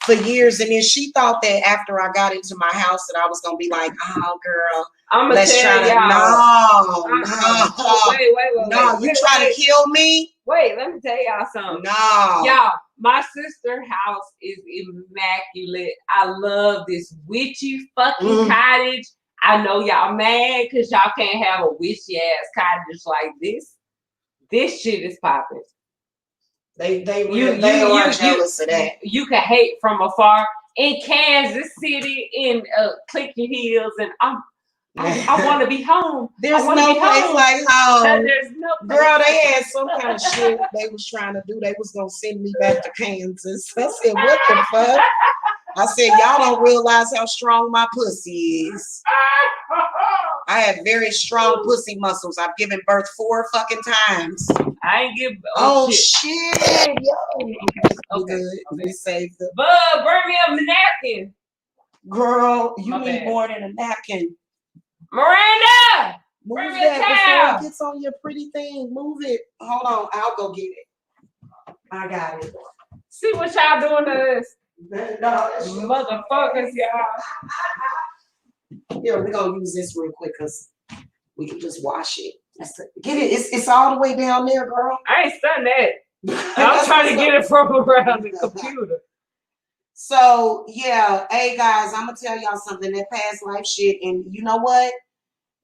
for years. And then she thought that after I got into my house that I was gonna be like, oh girl, let's try to no, you try to kill me. Wait, let me tell y'all something. No. Y'all, my sister's house is immaculate. I love this witchy fucking cottage. I know y'all mad because y'all can't have a witchy ass cottage like this. This shit is popping. They are jealous of that. You can hate from afar. In Kansas City, in Clinton Hills, and I want to be home. There's no place like home. There's no place. Girl, they had some kind of shit they was trying to do. They was gonna send me back to Kansas. I said, what the fuck? I said, y'all don't realize how strong my pussy is. I have very strong pussy muscles. I've given birth 4 fucking times. I ain't give. Oh shit, yo. Okay. Good. We saved them. Bub, bring me a napkin. Girl, you My need bad. more than a napkin. Miranda! Move Bring me a that before towel. it gets on your pretty thing. Move it. Hold on. I'll go get it. I got it. See what y'all doing to us. No, Motherfuckers, y'all. Yeah, we're going to use this real quick because we can just wash it. Get it. It's all the way down there, girl. I ain't done that. I'm trying to get it from around the computer. So, yeah. Hey, guys, I'm going to tell y'all something. That past life shit. And you know what?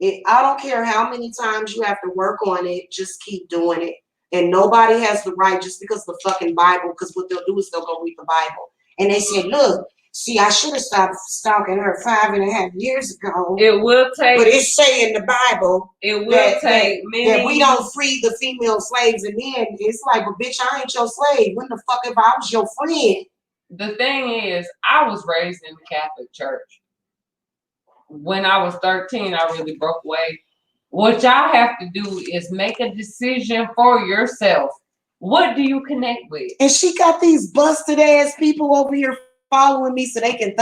I don't care how many times you have to work on it. Just keep doing it. And nobody has the right just because the fucking Bible, because what they'll do is they'll go read the Bible. And they say, look, see, I should have stopped stalking her 5.5 years ago. It will take. But it's saying in the Bible it will take that we don't free the female slaves. And then it's like, well, bitch, I ain't your slave. When the fuck if I was your friend? The thing is, I was raised in the Catholic Church. When I was 13, I really broke away. What y'all have to do is make a decision for yourself. What do you connect with? And she got these busted ass people over here following me so they can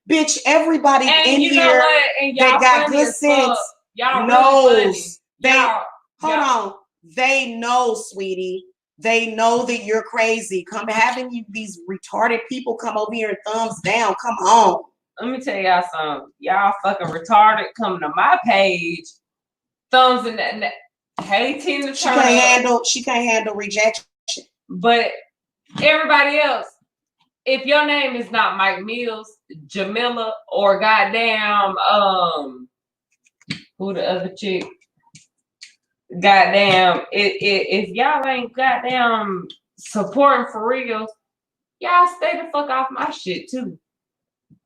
bitch, everybody And in you know here what? And y'all that got funny good as sense fuck. Y'all knows. really funny. Hold on. They know, sweetie. They know that you're crazy. Come having you these retarded people come over here and thumbs down. Come on. Let me tell y'all something. Y'all fucking retarded coming to my page. Thumbs in that. Hey, Tina Turner. She can't handle rejection. But everybody else, if your name is not Mike Mills, Jamila, or goddamn, who the other chick? Goddamn, if y'all ain't goddamn supporting for real, y'all stay the fuck off my shit too.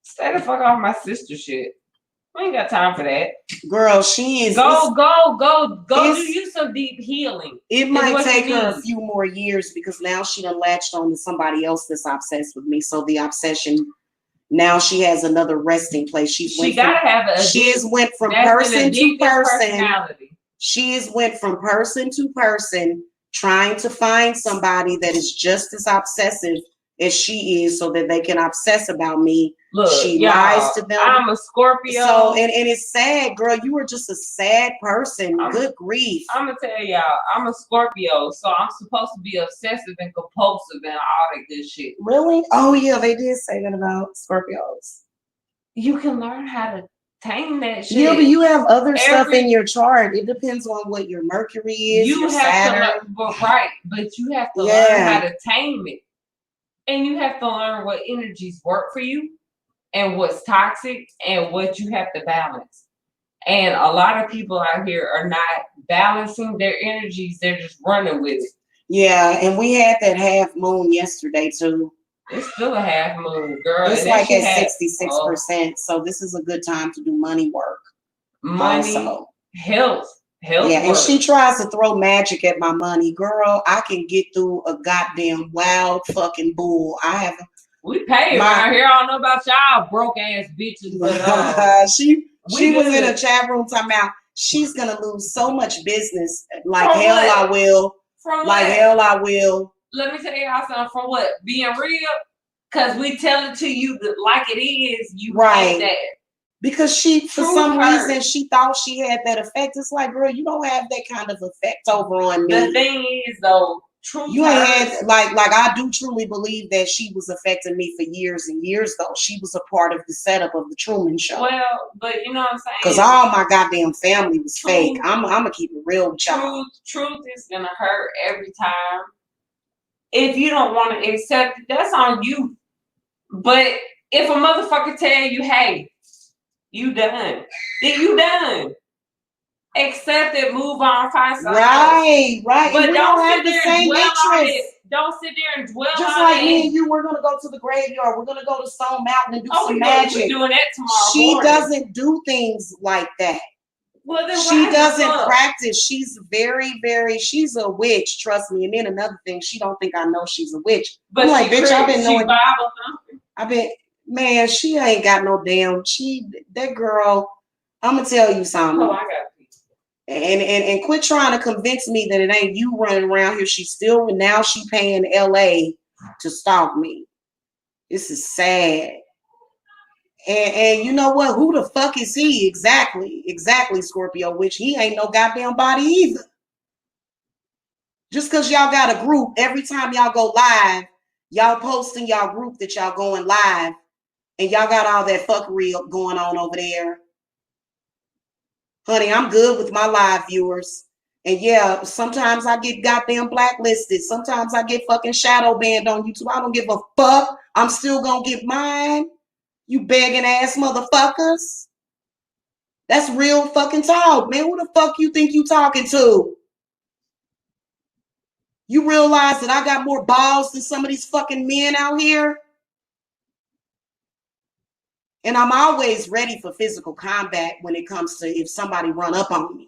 Stay the fuck off my sister shit. We ain't got time for that. Girl, she is. Go do you some deep healing. It might take her a few more years because now she done latched on to somebody else that's obsessed with me. So the obsession, now she has another resting place. She has went from person to person. She has went from person to person trying to find somebody that is just as obsessive as she is so that they can obsess about me. Look, she lies to them. I'm a Scorpio. So, and it's sad, girl. You were just a sad person. Good grief. I'm going to tell y'all, I'm a Scorpio, so I'm supposed to be obsessive and compulsive and all that good shit. Really? Oh, yeah, they did say that about Scorpios. You can learn how to tame that shit. Yeah, but you have other stuff in your chart. It depends on what your Mercury is, your Saturn. But you have to learn how to tame it. And you have to learn what energies work for you and what's toxic and what you have to balance. And a lot of people out here are not balancing their energies. They're just running with it. Yeah, and we had that half moon yesterday too. It's still a half moon, girl. It's like at 66%. So this is a good time to do money work. Money, health. Yeah, work. And she tries to throw magic at my money. Girl, I can get through a goddamn wild fucking bull. We pay around here. I don't know about y'all broke ass bitches, but she was in a chat room talking about she's gonna lose so much business. Like hell I will. Hell I will. Let me tell y'all something. From what? Being real? Because we tell it to you like it is. You hate that. Because for some reason, she thought she had that effect. It's like, girl, you don't have that kind of effect over on me. The thing is, though, you ain't had, like I do truly believe that she was affecting me for years and years, though. She was a part of the setup of the Truman Show. Well, but you know what I'm saying? Because all my goddamn family was fake. I'm going to keep it real with y'all. Truth is going to hurt every time. If you don't want to accept it, that's on you. But if a motherfucker tell you, hey, you done, then you done. Accept it, move on, find something. Right. But don't have the same interest. Don't sit there and dwell on it. Just like me and you, we're gonna go to the graveyard. We're gonna go to Stone Mountain and do some magic. We're doing that tomorrow morning. Doesn't do things like that. Well, then she doesn't practice. She's very, very. She's a witch. Trust me. And then another thing, she don't think I know she's a witch. But I'm like, bitch, I've been knowing. I've been. Man, she ain't got no damn. That girl. I'm gonna tell you something. Oh, I got. And quit trying to convince me that it ain't you running around here. She's still now she paying LA to stalk me. This is sad. And you know what? Who the fuck is he? Exactly, Scorpio, which he ain't no goddamn body either. Just because y'all got a group, every time y'all go live, y'all post in y'all group that y'all going live, and y'all got all that fuckery going on over there. Honey, I'm good with my live viewers. And yeah, sometimes I get goddamn blacklisted. Sometimes I get fucking shadow banned on YouTube. I don't give a fuck. I'm still gonna get mine. You begging ass motherfuckers. That's real fucking talk, man. Who the fuck you think you talking to? You realize that I got more balls than some of these fucking men out here? And I'm always ready for physical combat when it comes to if somebody run up on me.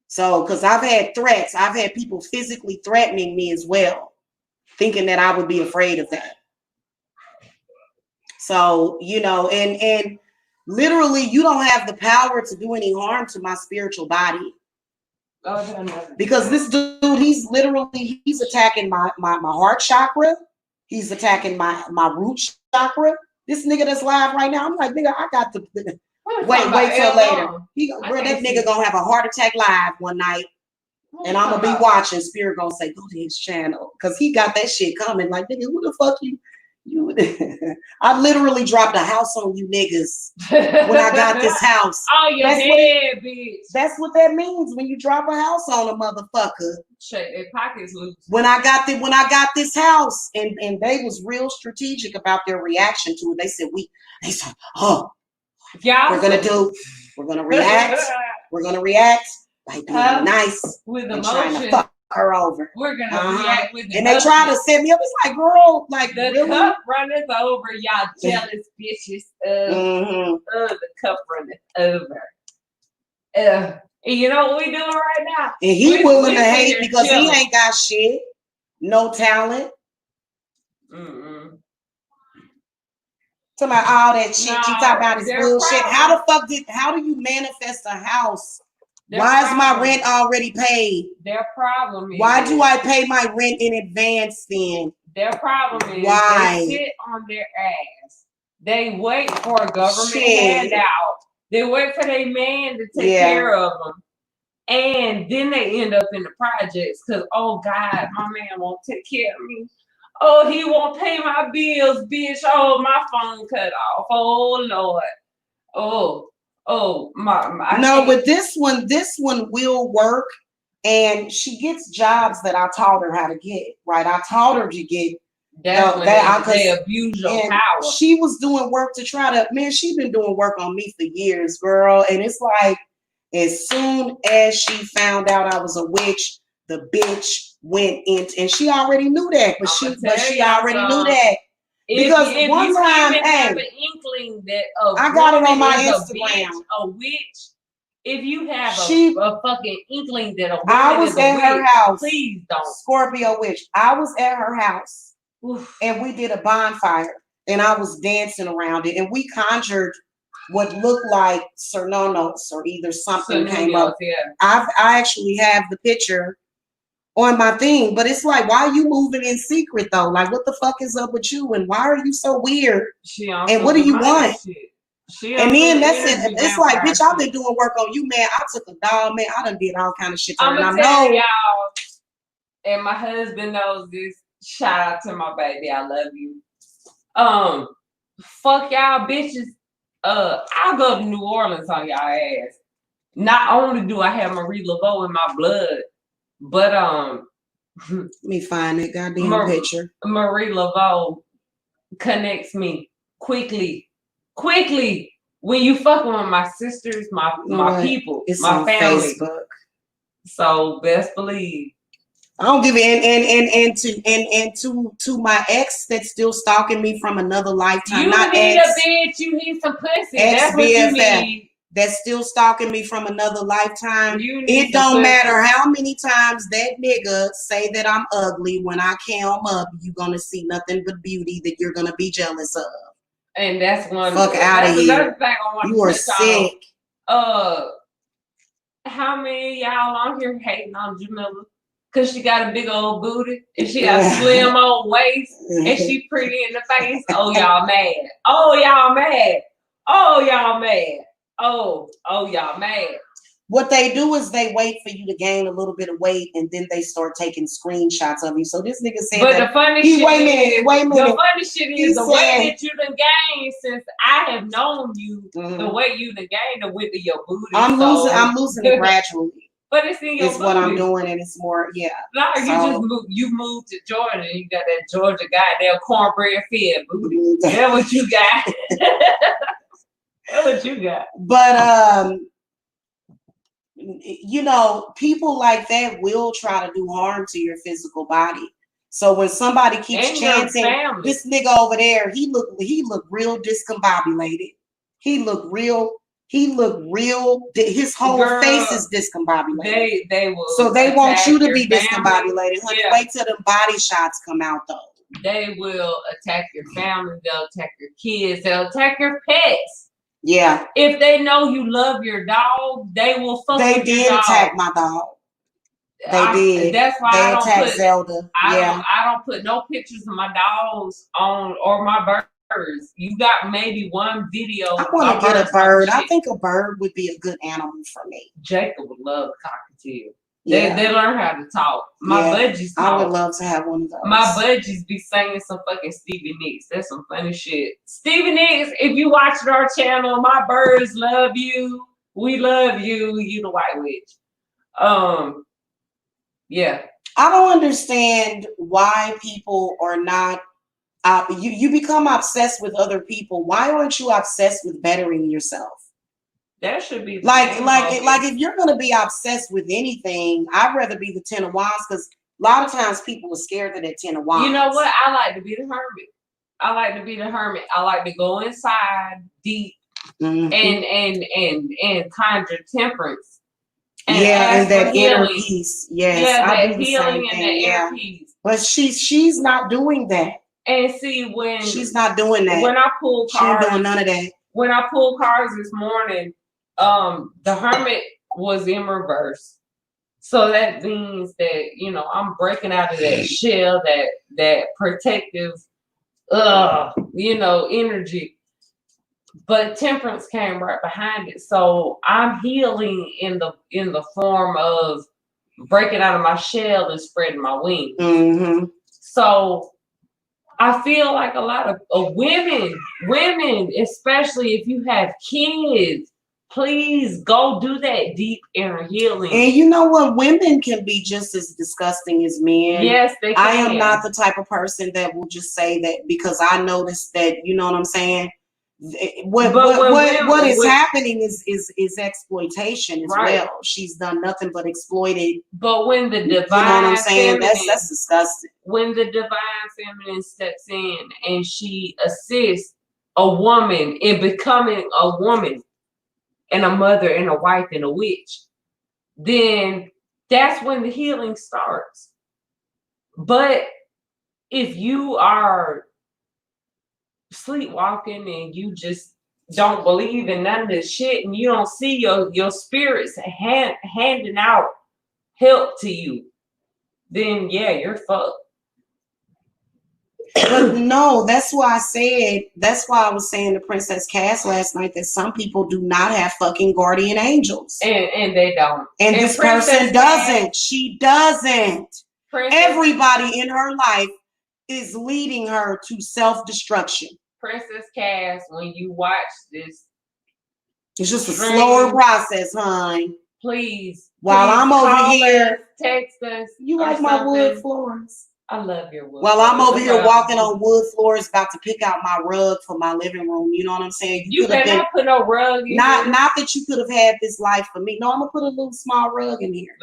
So, because I've had threats. I've had people physically threatening me as well, thinking that I would be afraid of that. So, you know, and literally you don't have the power to do any harm to my spiritual body. Because this dude, he's attacking my heart chakra. He's attacking my root chakra. This nigga that's live right now, I'm like, nigga, I got the wait till later. That nigga gonna have a heart attack live one night. And I'm gonna be watching. Spirit gonna say, go to his channel. Cause he got that shit coming. Like, nigga, who the fuck you I literally dropped a house on you niggas when I got this house. Oh, you're dead, bitch. That's what that means when you drop a house on a motherfucker. Shake their pockets loose. When I got this house, and they was real strategic about their reaction to it. They said, oh, yeah, we're gonna react. We're gonna react by being nice with and emotion. trying to fuck her over. We're gonna react with and they try to set me up. It's like, girl, like the really? cup runneth over, y'all jealous bitches. The cup runneth over. And you know what we doing right now? And he willing to hate because he ain't got shit, no talent. Talking about all that shit. You talk about his bullshit. How do you manifest a house? Why is my rent already paid? Their problem is, why do I pay my rent in advance then? Their problem is why? They sit on their ass. They wait for a government handout. They wait for their man to take care of them. And then they end up in the projects because, oh God, my man won't take care of me. Oh, he won't pay my bills, bitch. Oh, my phone cut off. Oh Lord. My no, but this one will work, and she gets jobs that I taught her how to get. Right, I taught her to get. They abuse your power. She was doing work to try to. Man, she's been doing work on me for years, girl. And it's like, as soon as she found out I was a witch, the bitch went in, and she already knew that. But she already knew that. Because if one time, have an inkling that I got it on my Instagram. A witch. If you have a fucking inkling that a woman I was at her house. Please don't. Scorpio witch. I was at her house, and we did a bonfire, and I was dancing around it, and we conjured what looked like Cernonos or either something came up. Yeah. I actually have the picture on my thing, but it's like, why are you moving in secret though? Like, what the fuck is up with you, and why are you so weird? And what do you want? And then that's it. It's like, bitch, I've been doing work on you, man. I took a dog, man. I done did all kind of shit. I'm gonna tell y'all, and my husband knows this. Shout out to my baby. I love you. Fuck y'all bitches. I'll go to New Orleans on y'all ass. Not only do I have Marie Laveau in my blood, but let me find that goddamn picture. Marie Laveau connects me quickly when you fucking with my sisters, my people, it's my on family. Facebook. So best believe. I don't give it. And to my ex that's still stalking me from another lifetime. You not need ex, a bitch. You need some pussy. That's what you BFF. need. That's still stalking me from another lifetime. It don't matter how many times that nigga say that I'm ugly. When I come up, you're gonna see nothing but beauty that you're gonna be jealous of. And that's one. Fuck out of here. Thing I want you are sick. How many y'all on here hating on Jamila? Cause she got a big old booty and she got a slim old waist and she pretty in the face. Oh, y'all mad. Oh, y'all mad. Oh, y'all mad. Oh, y'all mad. What they do is they wait for you to gain a little bit of weight and then they start taking screenshots of you. So this nigga said but the funny shit wait a minute. The funny shit is the way that you done gained since I have known you, the way you done gained the width of your booty. I'm losing it gradually. But it's in your It's what I'm doing, and it's more, No, you moved to Georgia and you got that Georgia goddamn cornbread fed booty. That's what you got. That's what you got. But you know, people like that will try to do harm to your physical body. So when somebody keeps chanting, this nigga over there, he look real discombobulated. He look real. His whole face is discombobulated. They will. So they want you to be discombobulated. Honey, wait till the body shots come out though. They will attack your family. They'll attack your kids. They'll attack your pets. Yeah. If they know you love your dog, they will fuck with your dog. They did attack my dog. They did. That's why they attacked Zelda. I don't put no pictures of my dogs on or my birds. You got maybe one video. I want to get a bird. I think a bird would be a good animal for me. Jacob would love a cockatiel. They learn how to talk. My budgies talk. I would love to have one of those. My budgies be singing some fucking Stevie Nicks. That's some funny shit. Stevie Nicks, if you watching our channel, my birds love you. We love you. You the white witch. Yeah. I don't understand why people are not. You become obsessed with other people. Why aren't you obsessed with bettering yourself? That should be like if you're gonna be obsessed with anything, I'd rather be the 10 of wands because a lot of times people are scared of that 10 of wands. You know what? I like to be the hermit. I like to go inside deep and conjure temperance. And that inner peace. Yes, I do the healing and the inner peace. But she's not doing that. And see, when she's not doing that, when I pull cards, she ain't doing none of that. When I pulled cards this morning, the hermit was in reverse. So that means that, you know, I'm breaking out of that shell, that protective, you know, energy. But temperance came right behind it. So I'm healing in the form of breaking out of my shell and spreading my wings. Mm-hmm. So I feel like a lot of women, especially if you have kids, please go do that deep inner healing. And you know what? Women can be just as disgusting as men. Yes, they can. I am not the type of person that will just say that because I noticed that, you know what I'm saying? What is happening is exploitation as well. She's done nothing but exploited. But when the divine, you know what I'm saying? That's disgusting. When the divine feminine steps in and she assists a woman in becoming a woman and a mother and a wife and a witch, then that's when the healing starts. But if you are sleepwalking and you just don't believe in none of this shit and you don't see your spirits handing out help to you, then yeah, you're fucked. But no, that's why I was saying to Princess Cass last night that some people do not have fucking guardian angels. And they don't. And this person doesn't. She doesn't. Everybody in her life is leading her to self-destruction. Princess Cass, when you watch this, it's just a slower process, hon. Please. While I'm over here, text us. You like my wood floors? I love your wood. While I'm over here walking on wood floors, about to pick out my rug for my living room. You know what I'm saying? You cannot put no rug in not that you could have had this life for me. No, I'm gonna put a little small rug in here.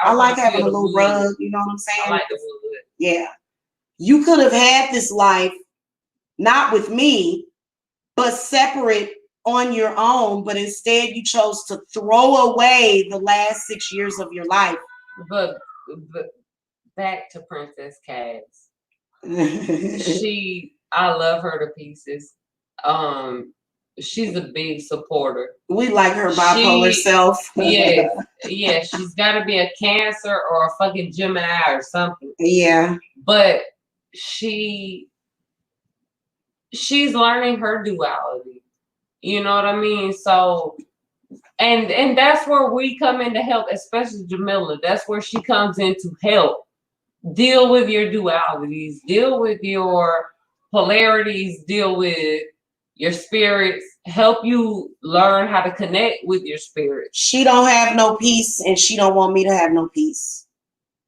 I like having a little rug. You know what I'm saying? I like the wood. Yeah. You could have had this life, not with me, but separate on your own. But instead, you chose to throw away the last 6 years of your life. But back to Princess Cass. I love her to pieces. she's a big supporter. We like her bipolar self. Yes, yeah, she's got to be a Cancer or a fucking Gemini or something. Yeah, but she's learning her duality. You know what I mean? So, and that's where we come in to help, especially Jamila. That's where she comes in to help deal with your dualities, deal with your polarities, deal with your spirits, help you learn how to connect with your spirit. She don't have no peace, and she don't want me to have no peace.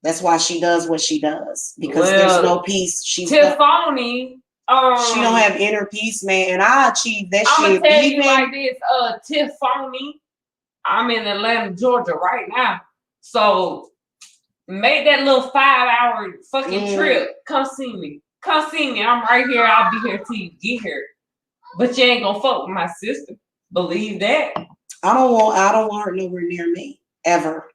That's why she does what she does, because there's no peace. She's Tiffany. She don't have inner peace, man. And I achieved that I'm shit. Gonna tell you like this, Tiffany. I'm in Atlanta, Georgia right now. So make that little 5-hour fucking trip. Come see me. Come see me. I'm right here. I'll be here till you get here. But you ain't gonna fuck with my sister. Believe that. I don't want her nowhere near me ever.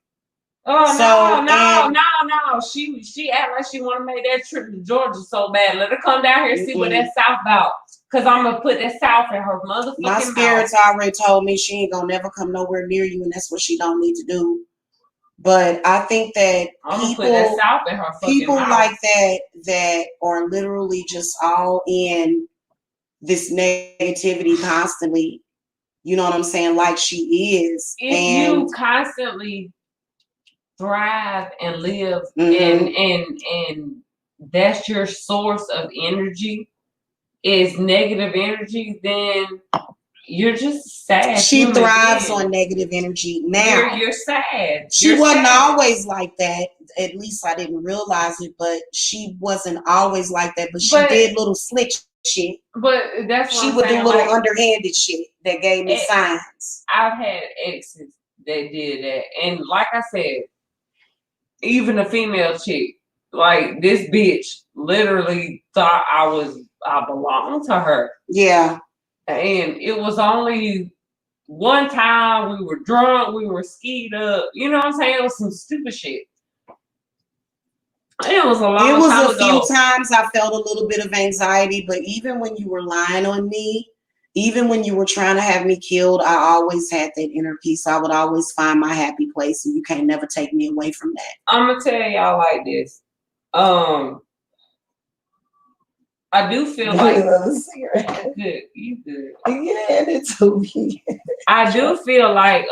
Oh no. She act like she wanna make that trip to Georgia so bad. Let her come down here and see what that South about. Cause I'm gonna put that South in her motherfucking My spirits already told me she ain't gonna never come nowhere near you, and that's what she don't need to do. But I think that people like that are literally just all in this negativity constantly. You know what I'm saying? Like she is. If you constantly thrive and live and that's your source of energy is negative energy, then you're just sad. She thrives on negative energy now. You're sad. She wasn't always like that. At least I didn't realize it, but she wasn't always like that. But she did little slick shit. But that's what she would do little underhanded shit that gave me signs. I've had exes that did that. And like I said, even a female chick, like this bitch literally thought I belonged to her. Yeah. And it was only one time we were drunk, we were skied up. You know what I'm saying? It was some stupid shit. It was a long time ago. It was a few times I felt a little bit of anxiety, but even when you were lying on me, even when you were trying to have me killed, I always had that inner peace. I would always find my happy place, and you can't never take me away from that. I'm gonna tell y'all like this. I do feel like good. You good? Yeah, it's okay. I do feel like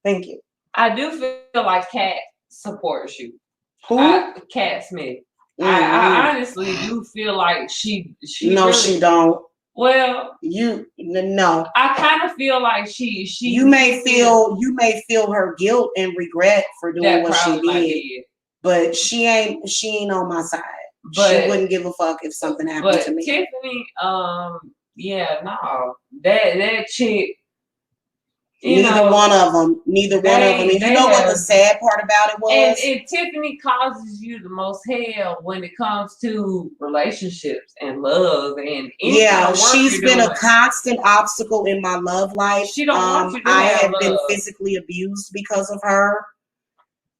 Thank you. I do feel like Kat supports you. Who? Kat Smith. I honestly do feel like she. No, really, she don't. Well, no. I kind of feel like she. You may feel her guilt and regret for doing what she did, but she ain't on my side. But she wouldn't give a fuck if something happened to me. Tiffany, yeah, no, that chick. Neither one of them. And you know what the sad part about it was? And Tiffany causes you the most hell when it comes to relationships and love and she's been a constant obstacle in my love life. She don't want you to I have been physically abused because of her.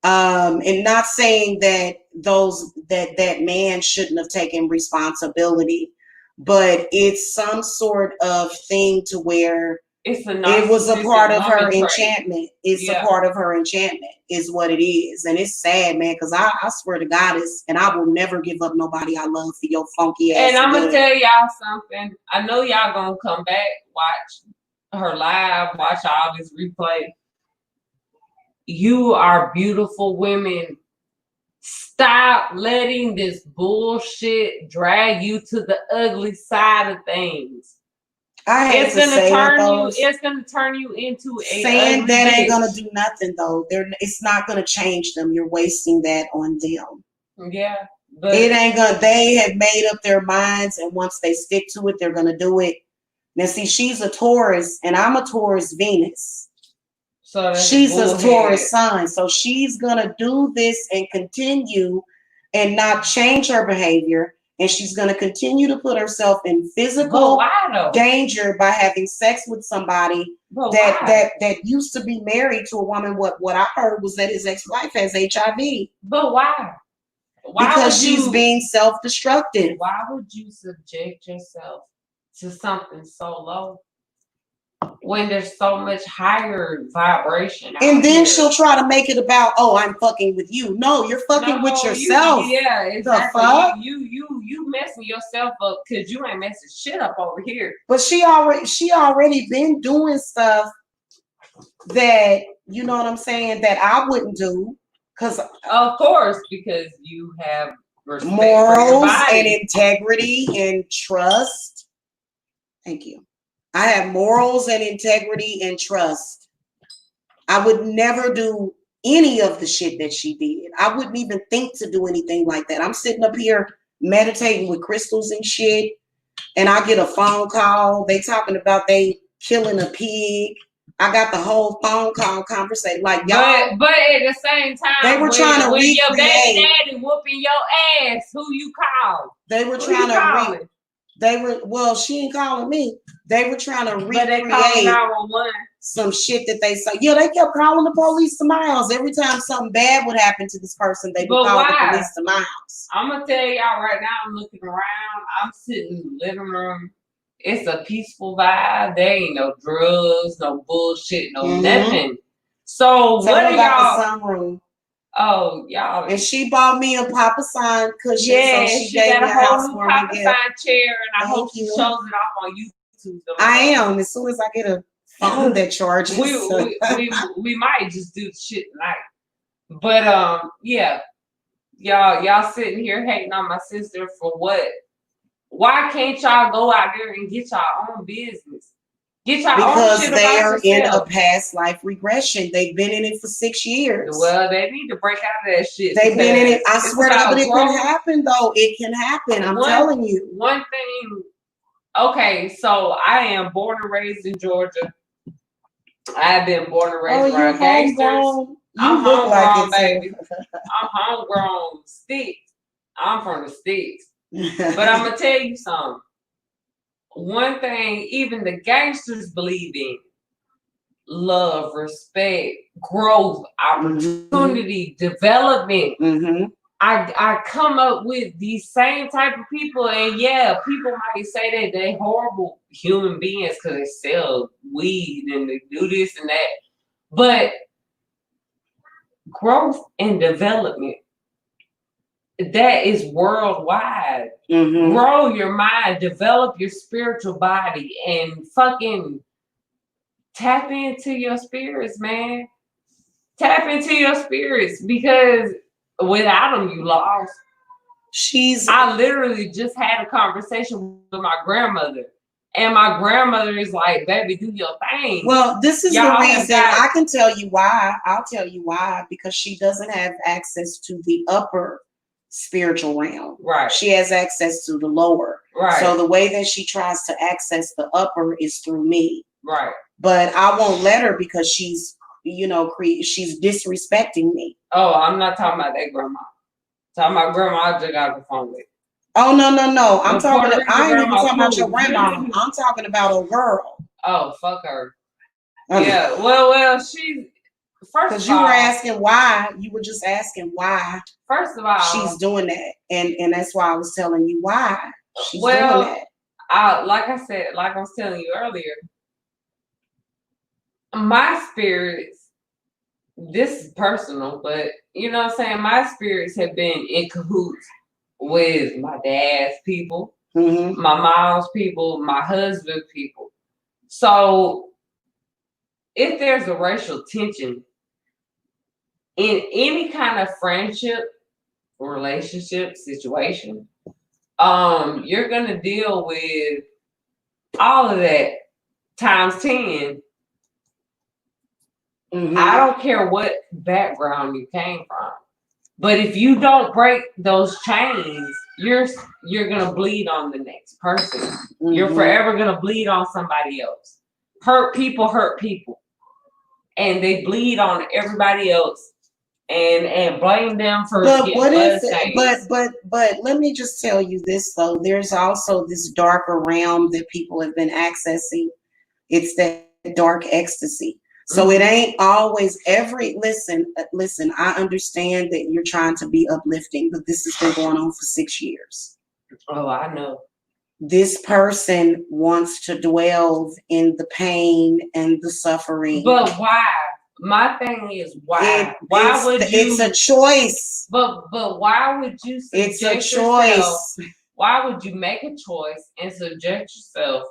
And not saying that that man shouldn't have taken responsibility, but it's some sort of thing to where it was a part of her enchantment. It's a part of her enchantment is what it is. And it's sad, man, because I swear to God, and I will never give up nobody I love for your funky ass. And I'm going to tell y'all something. I know y'all going to come back, watch her live, watch all this replay. You are beautiful women. Stop letting this bullshit drag you to the ugly side of things. It's gonna turn you into a saying that ain't gonna do nothing though. It's not gonna change them. You're wasting that on them. Yeah. But it ain't gonna. They have made up their minds, and once they stick to it, they're gonna do it. Now, see, she's a Taurus, and I'm a Taurus Venus. So she's a Taurus sun, so she's gonna do this and continue, and not change her behavior. And she's going to continue to put herself in physical danger by having sex with somebody that used to be married to a woman. What I heard was that his ex-wife has HIV. But why? Because she's being self-destructive. Why would you subject yourself to something so low? when there's so much higher vibration out And then here. she'll try to make it about, oh, I'm fucking with you. No, you're fucking with yourself. Yeah, exactly. The fuck? You messing yourself up because you ain't messing shit up over here. But she already been doing stuff that, you know what I'm saying, that I wouldn't do. Cause of course, because you have respect morals and integrity and trust. Thank you. I have morals and integrity and trust. I would never do any of the shit that she did. I wouldn't even think to do anything like that. I'm sitting up here meditating with crystals and shit, and I get a phone call. They talking about they killing a pig. I got the whole phone call conversation. Like, y'all. But at the same time, they were trying to recreate. Your baby daddy whooping your ass, who you call? They were trying to well, she ain't calling me. They were trying to recreate some shit that they saw. Yeah, they kept calling the police to my house. Every time something bad would happen to this person, they would call the police to my house. I'm gonna tell y'all right now, I'm looking around, I'm sitting in the living room. It's a peaceful vibe. There ain't no drugs, no bullshit, no nothing. So what are y'all? The sunroom. Oh, y'all. And she bought me a Papa Sign cushion. Yeah, so she got a whole new Papa Sign chair, and I hope she shows it off on YouTube. I am. As soon as I get a phone that charges. we might just do the shit tonight. But yeah. Y'all sitting here hating on my sister for what? Why can't y'all go out there and get y'all own business? Get y'all own shit about yourself. Because they are in a past life regression. They've been in it for 6 years. Well, they need to break out of that shit. They've been in it. I swear to God, but it can happen though. It can happen. I'm telling you. One thing. Okay, so I am born and raised in Georgia. I've been born and raised around gangsters. I'm homegrown, baby. I'm homegrown sticks. I'm from the sticks. But I'm gonna tell you something. One thing, even the gangsters believe in: love, respect, growth, opportunity, development. I come up with these same type of people, and yeah, people might say that they horrible human beings because they sell weed and they do this and that, but growth and development, that is worldwide. Grow your mind, develop your spiritual body, and fucking tap into your spirits, man. Tap into your spirits, because without them, you lost. I literally just had a conversation with my grandmother, and my grandmother is like, baby, do your thing. Well, this is the reason. I can tell you why. I'll tell you why. Because she doesn't have access to the upper spiritual realm. Right. She has access to the lower. Right. So the way that she tries to access the upper is through me. Right. But I won't let her because she's, she's disrespecting me. Oh, I'm not talking about that grandma. I'm talking about grandma I just got the phone with. Oh, no. I ain't even talking about your grandma. I'm talking about a girl. Oh, fuck her. Yeah, well, she's... Because you were asking why. You were just asking why. First of all, she's doing that. And that's why I was telling you why she's doing that. Like I was telling you earlier, my spirits, this is personal, but you know what I'm saying? My spirits have been in cahoots with my dad's people, my mom's people, my husband's people. So if there's a racial tension in any kind of friendship, relationship, situation, you're gonna deal with all of that times 10. I don't care what background you came from, but if you don't break those chains, you're gonna bleed on the next person. You're forever gonna bleed on somebody else. Hurt people, and they bleed on everybody else. And blame them for but let me just tell you this though. There's also this darker realm that people have been accessing. It's that dark ecstasy. So it ain't always listen, I understand that you're trying to be uplifting, but this has been going on for 6 years. Oh, I know. this person wants to dwell in the pain and the suffering. But why? My thing is why? Why would you? It's a choice. But why would you subject It's a choice. yourself? Why would you make a choice and subject yourself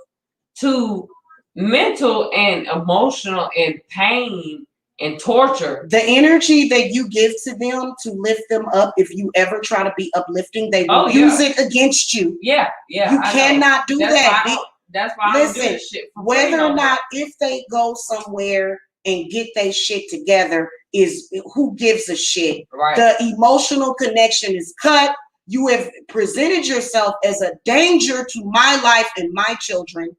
to mental and emotional and pain and torture? The energy that you give to them to lift them up, if you ever try to be uplifting, they will use it against you. Yeah. You cannot do that. That's why I don't do this shit for free whether no or not if they go somewhere and get their shit together is who gives a shit. Right. The emotional connection is cut. You have presented yourself as a danger to my life and my children,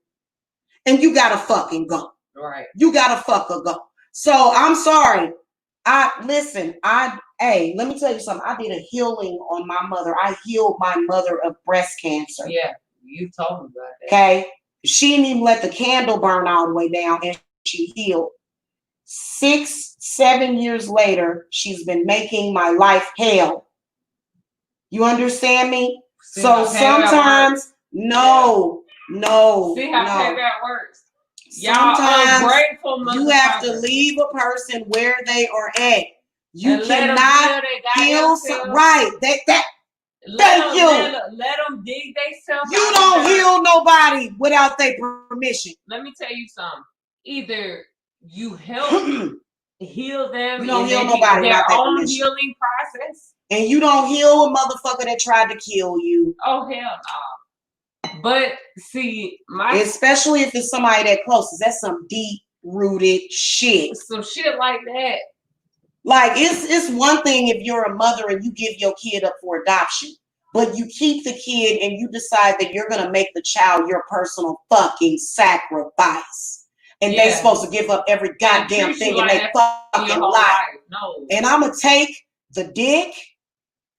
and you gotta fucking go. Right. You gotta fucking go. So I'm sorry. Hey, let me tell you something. I did a healing on my mother. I healed my mother of breast cancer. Yeah, you told me about that. Okay. She didn't even let the candle burn all the way down, and she healed. 6-7 years later, she's been making my life hell. You understand me? So sometimes, no. See how payback works? Sometimes ungrateful you have to leave a person where they are at. You cannot heal right. Thank you. Let them dig themselves. You don't heal nobody without their permission. Let me tell you something. Either you help heal them. You don't heal nobody without their permission. Healing process. And you don't heal a motherfucker that tried to kill you. Oh hell no. But see, especially if it's somebody that close, that's some deep rooted shit. Some shit like that. Like it's one thing if you're a mother and you give your kid up for adoption, but you keep the kid and you decide that you're gonna make the child your personal fucking sacrifice. And they supposed to give up every goddamn thing in their fucking life. No. And I'm gonna take the dick,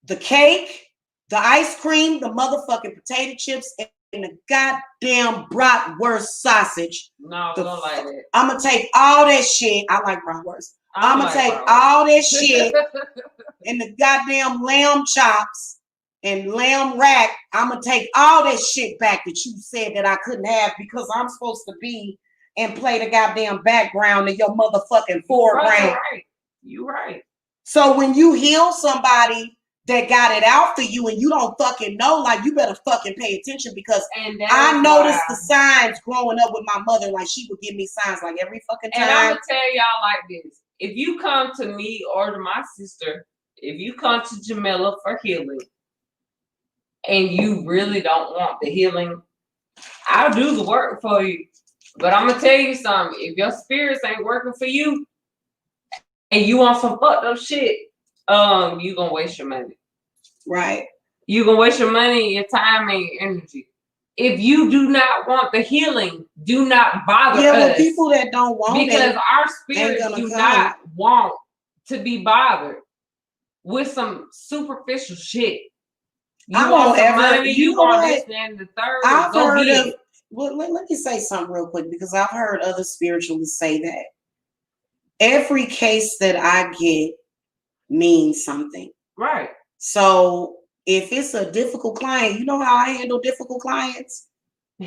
the cake, the ice cream, the motherfucking potato chips, and the goddamn bratwurst sausage. No, don't like it. I'm gonna take all that shit. I like bratwurst. I'm gonna take all that shit and the goddamn lamb chops and lamb rack. I'm gonna take all that shit back that you said that I couldn't have because I'm supposed to be and play the goddamn background in your motherfucking foreground. You right. So when you heal somebody that got it out for you and you don't fucking know, like you better fucking pay attention because I noticed the signs growing up with my mother. Like she would give me signs like every fucking time. And I'm gonna tell y'all like this. If you come to me or to my sister, if you come to Jamila for healing and you really don't want the healing, I'll do the work for you. But I'm gonna tell you something. If your spirits ain't working for you and you want some fucked up shit, you gonna waste your money. Right. You gonna waste your money, your time, and your energy. If you do not want the healing, do not bother us. Yeah, well, people that don't want it, because our spirits do not want to be bothered with some superficial shit. You want some money, you want this and the third. I've heard of. Well, let me say something real quick because I've heard other spiritualists say that every case that I get means something. Right. So if it's a difficult client, you know how I handle difficult clients?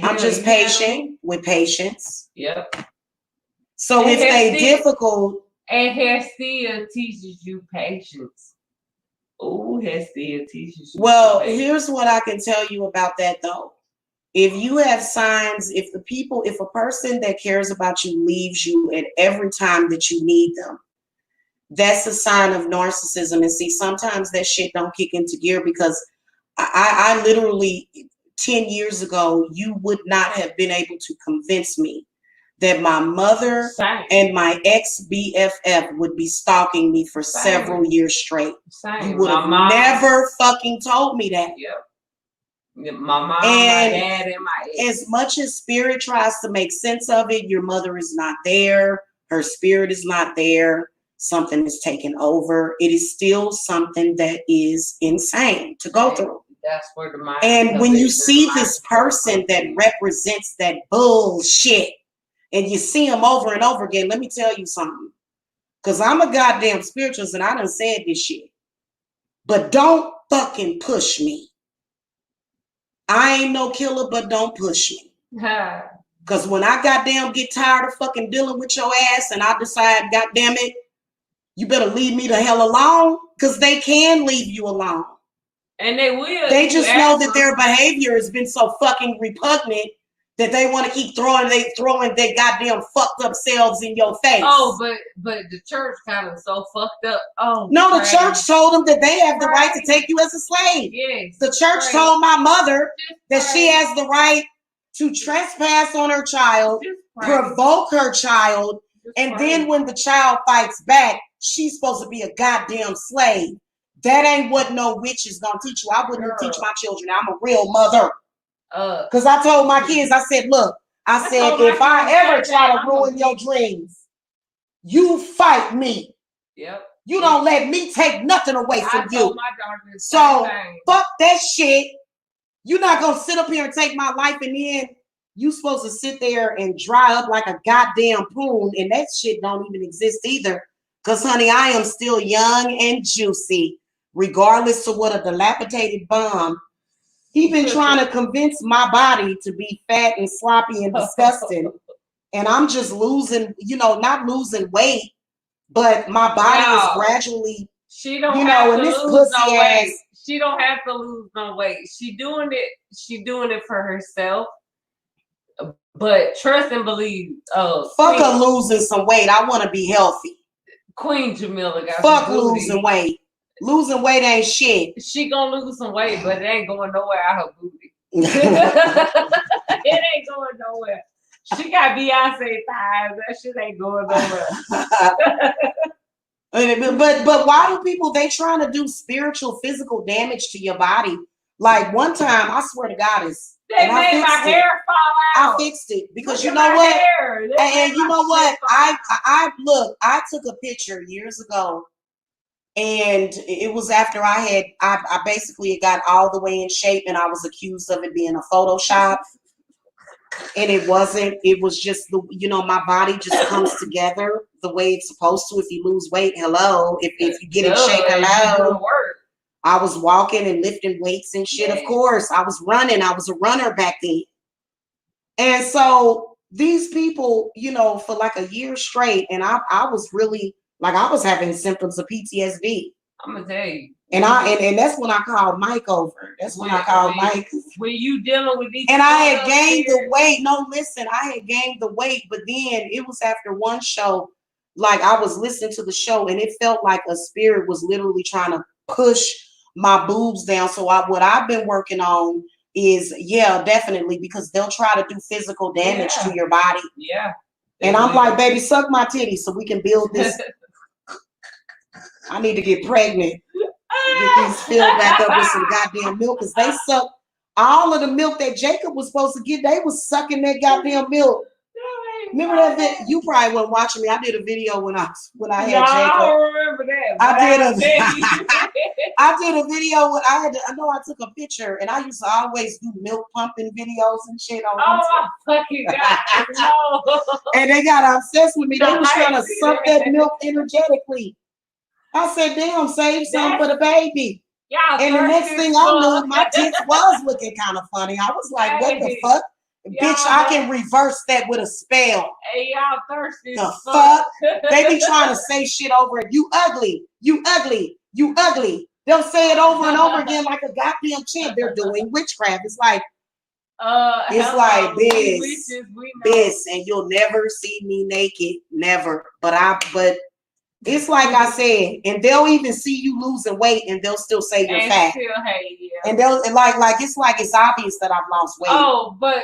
I'm just patient with patience. Yep. So if they difficult. And Hestia teaches you patience. Oh, Hestia teaches you. Well, here's what I can tell you about that though. If you have signs, if a person that cares about you leaves you at every time that you need them, that's a sign of narcissism. And see, sometimes that shit don't kick into gear because I literally 10 years ago, you would not have been able to convince me that my mother and my ex-BFF would be stalking me for several years straight. You would have never fucking told me that. Yep. My mom, my dad, and my ex. As much as spirit tries to make sense of it, your mother is not there. Her spirit is not there. Something is taken over. It is still something that is insane to go through. That's where the mind. And when you see this person that represents that bullshit, and you see them over and over again, let me tell you something. Because I'm a goddamn spiritualist and I done said this shit. But don't fucking push me. I ain't no killer, but don't push me. Because when I goddamn get tired of fucking dealing with your ass and I decide, goddamn it, you better leave me the hell alone, because they can leave you alone. And they will. They just know that their behavior has been so fucking repugnant that they want to keep throwing their goddamn fucked up selves in your face. Oh, but the church kind of so fucked up. Oh, no, the church told them that they have the right to take you as a slave. Yes. The church told my mother that she has the right to trespass on her child, provoke her child, and then when the child fights back, she's supposed to be a goddamn slave. That ain't what no witch is gonna teach you. I wouldn't teach my children. I'm a real mother. Because I told my kids, I said, look, I said, if I ever try to ruin your dreams, you fight me. Yep. You don't let me take nothing away from you. So fuck that shit. You're not gonna sit up here and take my life, and then you supposed to sit there and dry up like a goddamn poon, and that shit don't even exist either. Because honey, I am still young and juicy, regardless of what a dilapidated bum. He been trying to convince my body to be fat and sloppy and disgusting. And I'm just losing, not losing weight, but my body is gradually, she don't have to and this lose pussy no ass. Weight. She don't have to lose no weight. She doing it for herself. But trust and believe. Fuck her losing some weight. I want to be healthy. Queen Jamila got fuck losing weight. Losing weight ain't shit. She gonna lose some weight, but it ain't going nowhere out her booty. It ain't going nowhere. She got Beyonce thighs. That shit ain't going nowhere. but why do people, they trying to do spiritual, physical damage to your body? Like one time, I swear to God, they made my hair fall out. I fixed it because you know what? And you know what? I took a picture years ago. And it was after I basically got all the way in shape, and I was accused of it being a Photoshop. And it wasn't. It was just my body just comes together the way it's supposed to. If you lose weight, hello. If you get in shape, hello. I was walking and lifting weights and shit. Of course, I was running. I was a runner back then. And so these people, for like a year straight, and I was really. Like I was having symptoms of PTSD. I'm gonna tell you. And that's when I called Mike over. That's when I called Mike. When you dealing with these. And I had gained the weight. No, listen, I had gained the weight, but then it was after one show. Like I was listening to the show, and it felt like a spirit was literally trying to push my boobs down. So what I've been working on is definitely, because they'll try to do physical damage to your body. Yeah. And I'm like, baby, suck my titties so we can build this. I need to get pregnant. Get these filled back up with some goddamn milk, because they suck all of the milk that Jacob was supposed to get. They was sucking that goddamn milk. Remember that video? You probably weren't watching me. I did a video when I had Jacob. I don't remember that. I did a video when I know I took a picture, and I used to always do milk pumping videos and shit on YouTube. Oh my fucking God. No. And they got obsessed with me. They was trying to suck that milk energetically. I said, damn, save some for the baby. And the next thing I knew, my tits was looking kind of funny. I was like, what the fuck? Bitch, I can reverse that with a spell. Hey, y'all thirsty. The fuck? They be trying to say shit over it. You ugly. You ugly. You ugly. They'll say it over and over again like a goddamn chant. They're doing witchcraft. It's like, this, and you'll never see me naked. Never. But it's like I said, and they'll even see you losing weight, and they'll still say you're fat. And they'll like it's obvious that I've lost weight. Oh, but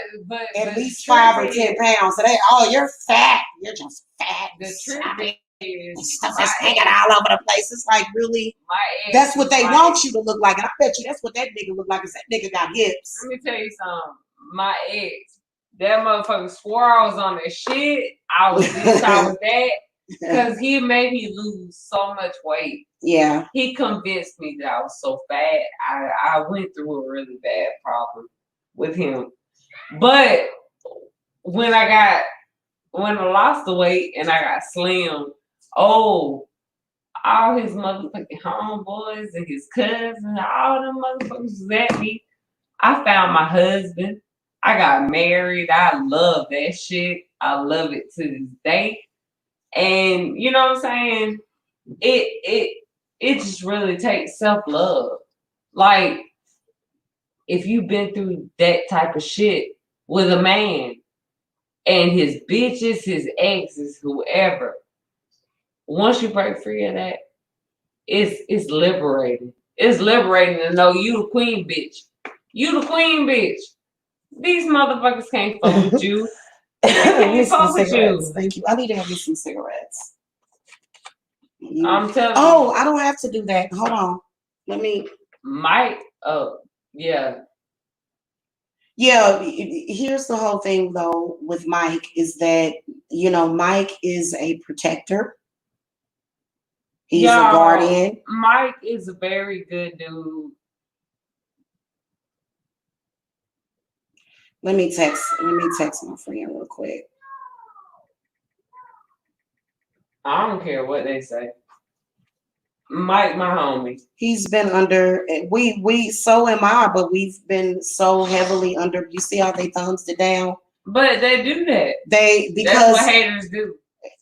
at least 5 or 10 pounds. So you're fat. You're just fat. The truth is, stuff is hanging all over the place. It's like, really, that's what they want you to look like, and I bet you that's what that nigga look like. Is that nigga got hips? Let me tell you something. My ex, that motherfucker swore I was on that shit. I was this, I was that. Because he made me lose so much weight. Yeah. He convinced me that I was so fat. I went through a really bad problem with him. But when I lost the weight and I got slim, all his motherfucking homeboys and his cousins, all them motherfuckers was at me. I found my husband. I got married. I love that shit. I love it to this day. And you know what I'm saying? It just really takes self-love. Like, if you've been through that type of shit with a man and his bitches, his exes, whoever, once you break free of that, it's liberating. It's liberating to know you the queen bitch. You the queen bitch. These motherfuckers can't fuck with you. They can't fuck with you. Thank you. I need to have you some cigarettes. I'm telling you. Oh, I don't have to do that. Hold on. Let me. Mike. Oh, yeah. Yeah. Here's the whole thing though with Mike is that, you know, Mike is a protector. He's a guardian. Mike is a very good dude. Let me text my friend real quick. I don't care what they say. Mike, my homie. He's been under we so am I, but we've been so heavily under. You see how they thumbs it down? But they do that. Because that's what haters do.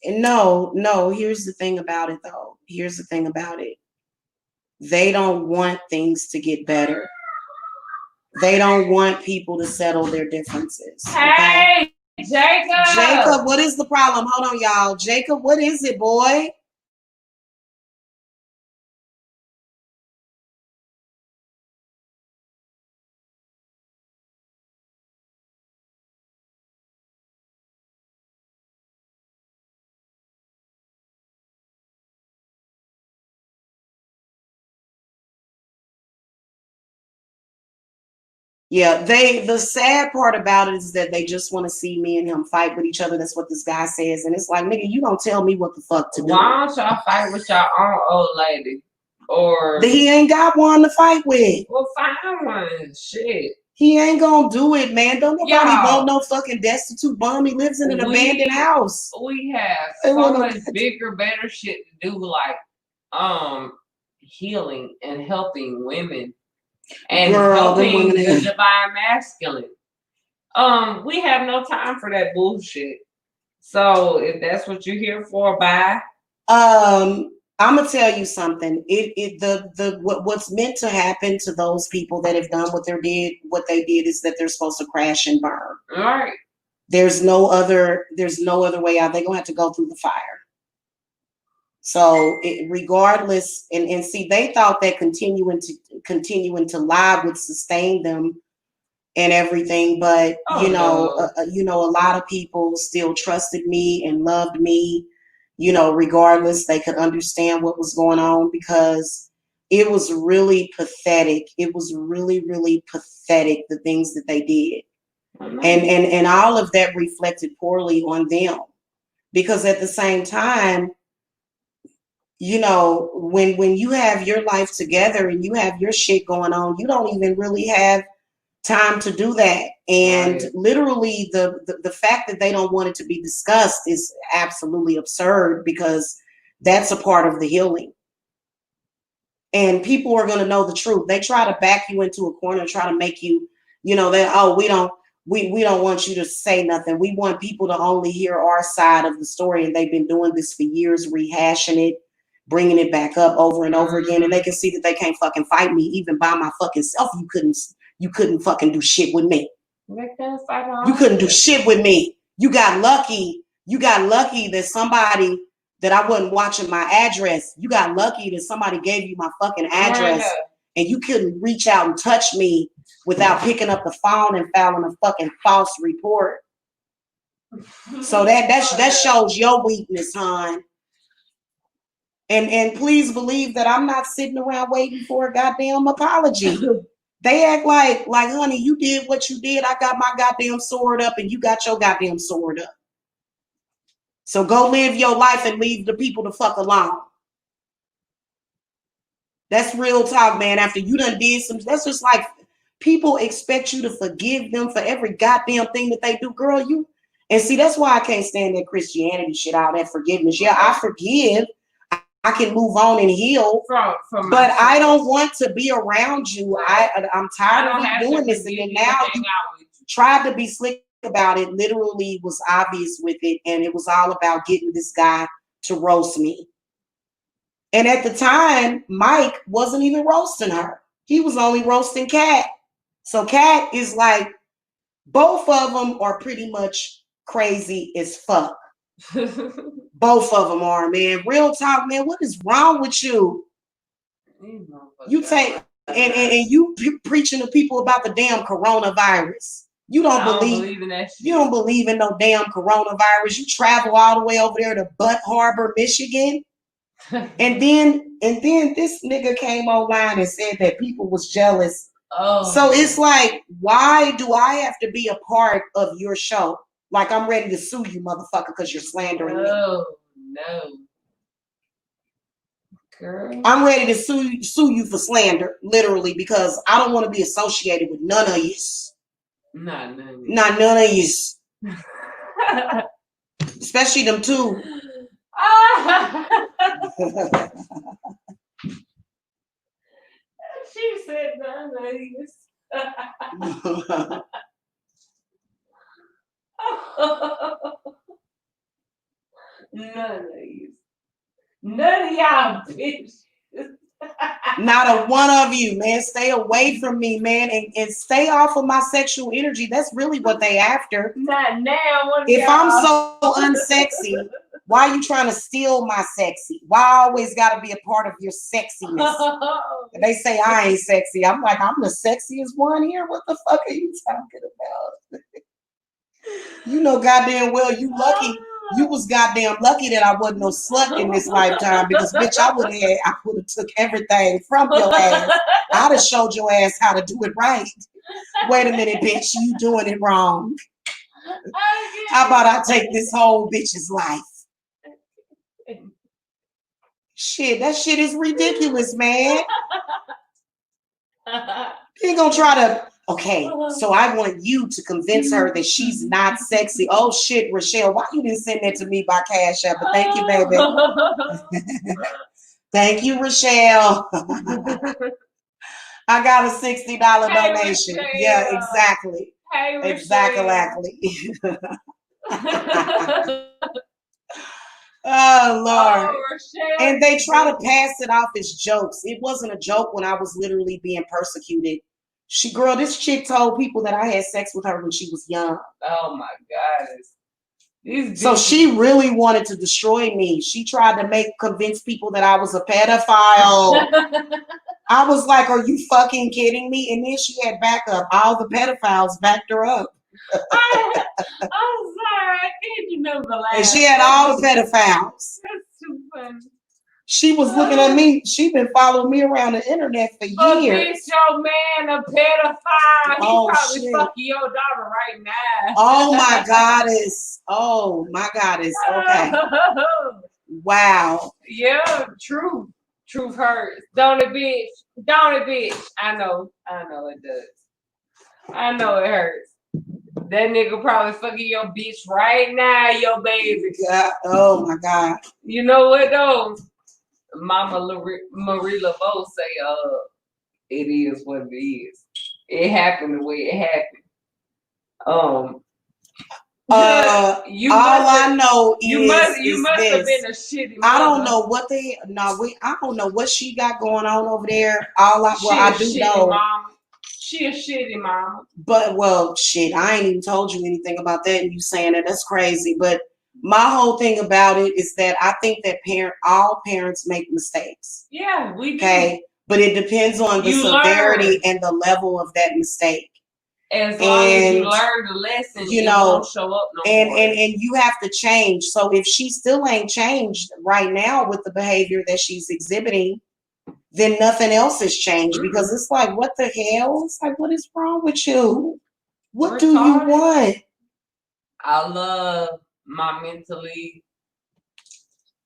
No, here's the thing about it though. Here's the thing about it. They don't want things to get better. They don't want people to settle their differences. Hey, okay? Jacob, what is the problem? Hold on, y'all. Jacob, what is it, boy? Yeah, the sad part about it is that they just want to see me and him fight with each other. That's what this guy says. And it's like, nigga, you don't tell me what the fuck to do. Why don't y'all fight with your own old lady? Or he ain't got one to fight with. Well, find one. Shit. He ain't gonna do it, man. Don't nobody want no fucking destitute bum. He lives in an abandoned house. We have so much bigger, better shit to do, like healing and helping women and helping the divine masculine. We have no time for that bullshit. So if that's what you're here for, bye. I'm gonna tell you something. What's meant to happen to those people that have done what they did is that they're supposed to crash and burn. All right. There's no other way out. They're gonna have to go through the fire. So regardless, and see, they thought that continuing to lie would sustain them and everything, but a lot of people still trusted me and loved me. You know, regardless, they could understand what was going on because it was really pathetic. It was really, really pathetic, the things that they did. And all of that reflected poorly on them. Because at the same time, you know, when you have your life together and you have your shit going on, you don't even really have time to do that. And literally the fact that they don't want it to be discussed is absolutely absurd because that's a part of the healing. And people are going to know the truth. They try to back you into a corner and try to make you, you know, that, oh, we don't want you to say nothing. We want people to only hear our side of the story. And they've been doing this for years, rehashing it, bringing it back up over and over again. And they can see that they can't fucking fight me. Even by my fucking self, you couldn't fucking do shit with me. You couldn't do shit with me. You got lucky. You got lucky that somebody that I wasn't watching my address. You got lucky that somebody gave you my fucking address and you couldn't reach out and touch me without picking up the phone and filing a fucking false report. So that shows your weakness, hon. And please believe that I'm not sitting around waiting for a goddamn apology. They act like, honey, you did what you did. I got my goddamn sword up and you got your goddamn sword up. So go live your life and leave the people the fuck alone. That's real talk, man. After you done did that's just like people expect you to forgive them for every goddamn thing that they do. Girl, and see, that's why I can't stand that Christianity shit, all that forgiveness. Yeah, I forgive. I can move on and heal. From but I don't want to be around you. I'm tired of you doing this. And then now you tried to be slick about it. Literally was obvious with it. And it was all about getting this guy to roast me. And at the time, Mike wasn't even roasting her. He was only roasting Kat. So Kat is like, both of them are pretty much crazy as fuck. Both of them are, man. Real talk, man. What is wrong with you? You take and you preaching to people about the damn coronavirus. You don't believe in that shit. You don't believe in no damn coronavirus. You travel all the way over there to Butt Harbor, Michigan. and then this nigga came online and said that people was jealous. Oh. So it's like, why do I have to be a part of your show? Like, I'm ready to sue you, motherfucker, because you're slandering me. Oh, no. Girl. I'm ready to sue you for slander, literally, because I don't want to be associated with none of you. Not none of you. Especially them two. She said none of you. None of you. None of y'all bitches. Not a one of you, man. Stay away from me, man, and stay off of my sexual energy. That's really what they after. Not now. If I'm so unsexy, why are you trying to steal my sexy? Why I always got to be a part of your sexiness? They say I ain't sexy. I'm like, I'm the sexiest one here. What the fuck are you talking about? You know goddamn well you lucky. You was goddamn lucky that I wasn't no slut in this lifetime, because bitch, I would have took everything from your ass. I'd have showed your ass how to do it right. Wait a minute, bitch, you doing it wrong. How about I take this whole bitch's life? Shit, that shit is ridiculous, man. You ain't gonna try to. Okay, so I want you to convince her that she's not sexy. Oh shit, Rochelle, why you didn't send that to me by Cashapp? But thank you, baby. Thank you, Rochelle. I got a $60 donation. Rochelle. Yeah, exactly. Hey, exactly. Oh Lord. Oh, and they try to pass it off as jokes. It wasn't a joke when I was literally being persecuted. This chick told people that I had sex with her when she was young. Oh my God. So she really wanted to destroy me. She tried to convince people that I was a pedophile. I was like, are you fucking kidding me? And then she had backup. All the pedophiles backed her up. I'm sorry, I can't remember the last. And she had all the pedophiles. That's too funny. She was looking at me. She been following me around the internet for years. Bitch, your man a pedophile. Oh, he probably fucking your daughter right now. Oh my goddess. Oh my goddess. Okay. Wow. Yeah, truth. Truth hurts. Don't it, bitch? Don't it, bitch? I know it does. I know it hurts. That nigga probably fucking your bitch right now, your baby. God. Oh my God. You know what though? Mama Marie LaVeaux say, it is what it is. It happened the way it happened. I know is you must this. have been a shitty mother. I don't know what I don't know what she got going on over there. I do know. Mama. She a shitty mama. But well, shit, I ain't even told you anything about that, and you saying that that's crazy. But my whole thing about it is that I think that all parents make mistakes. Yeah, we do. Okay, but it depends on the severity and the level of that mistake. As long as you learn the lesson, you won't show up no more. And you have to change. So if she still ain't changed right now with the behavior that she's exhibiting, then nothing else has changed. Mm-hmm. Because it's like, what the hell? It's like, what is wrong with you? What do you want? I love my mentally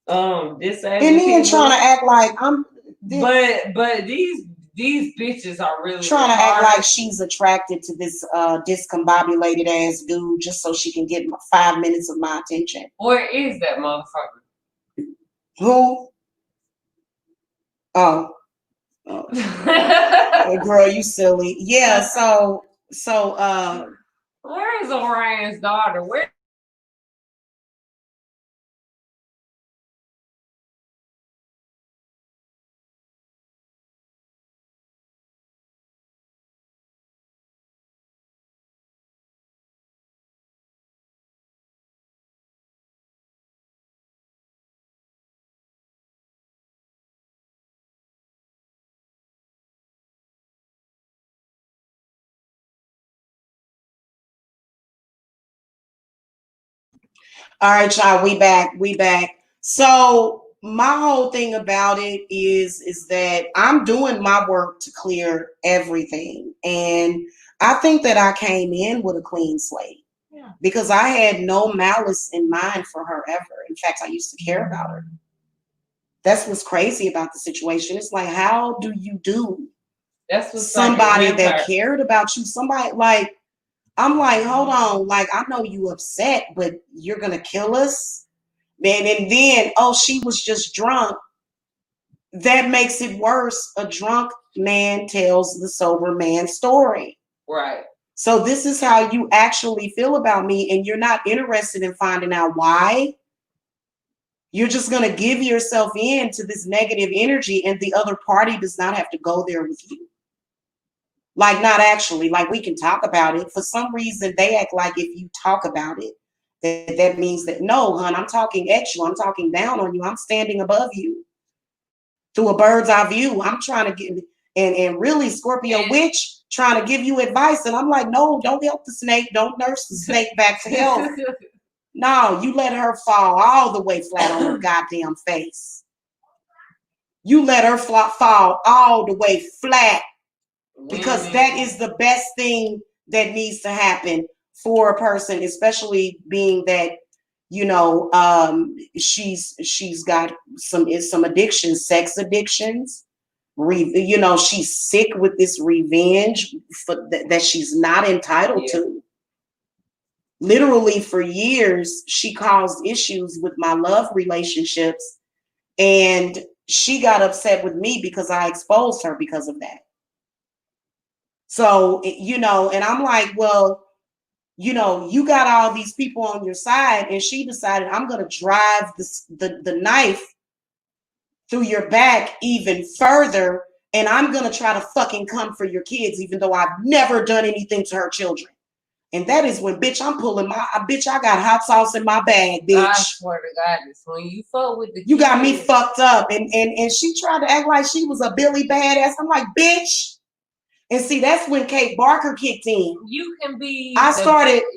disabled. And then trying to act like I'm. But these bitches are really trying to act like she's attracted to this discombobulated ass dude just so she can get 5 minutes of my attention. Where is that motherfucker? Who? Oh. Girl, you silly. Yeah, so where is Orion's daughter? Where? all right, y'all, we back. We back. So my whole thing about it is that I'm doing my work to clear everything. And I think that I came in with a clean slate. Yeah. Because I had no malice in mind for her ever. In fact, I used to care about her. That's what's crazy about the situation. It's like, how do you do That's what's somebody that cared about you? Somebody like, I'm like, hold on, like, I know you upset, but you're gonna kill us, man. And then, oh, she was just drunk. That makes it worse. A drunk man tells the sober man's story. Right. So this is how you actually feel about me, and you're not interested in finding out why. You're just going to give yourself in to this negative energy, and the other party does not have to go there with you. Like, not actually, like, we can talk about it. For some reason, they act like if you talk about it, that means that, no, hon, I'm talking at you. I'm talking down on you. I'm standing above you through a bird's eye view. I'm trying to get, and really, Scorpio witch trying to give you advice. And I'm like, no, don't help the snake. Don't nurse the snake back to health. No, you let her fall all the way flat on her goddamn face. You let her fall all the way flat, because that is the best thing that needs to happen for a person, especially being that, you know, she's got some addictions, sex addictions. You know, she's sick with this revenge that she's not entitled to. Literally for years, she caused issues with my love relationships, and she got upset with me because I exposed her because of that. So, you know, and I'm like, well, you know, you got all these people on your side, and she decided, I'm going to drive the knife through your back even further, and I'm going to try to fucking come for your kids, even though I've never done anything to her children. And that is when, bitch, I'm pulling my, bitch, I got hot sauce in my bag, bitch. I swear to God, it's when you fuck with the You kids. got me fucked up. And she tried to act like she was a Billy badass. I'm like, bitch. And see, that's when Kate Barker kicked in. You can be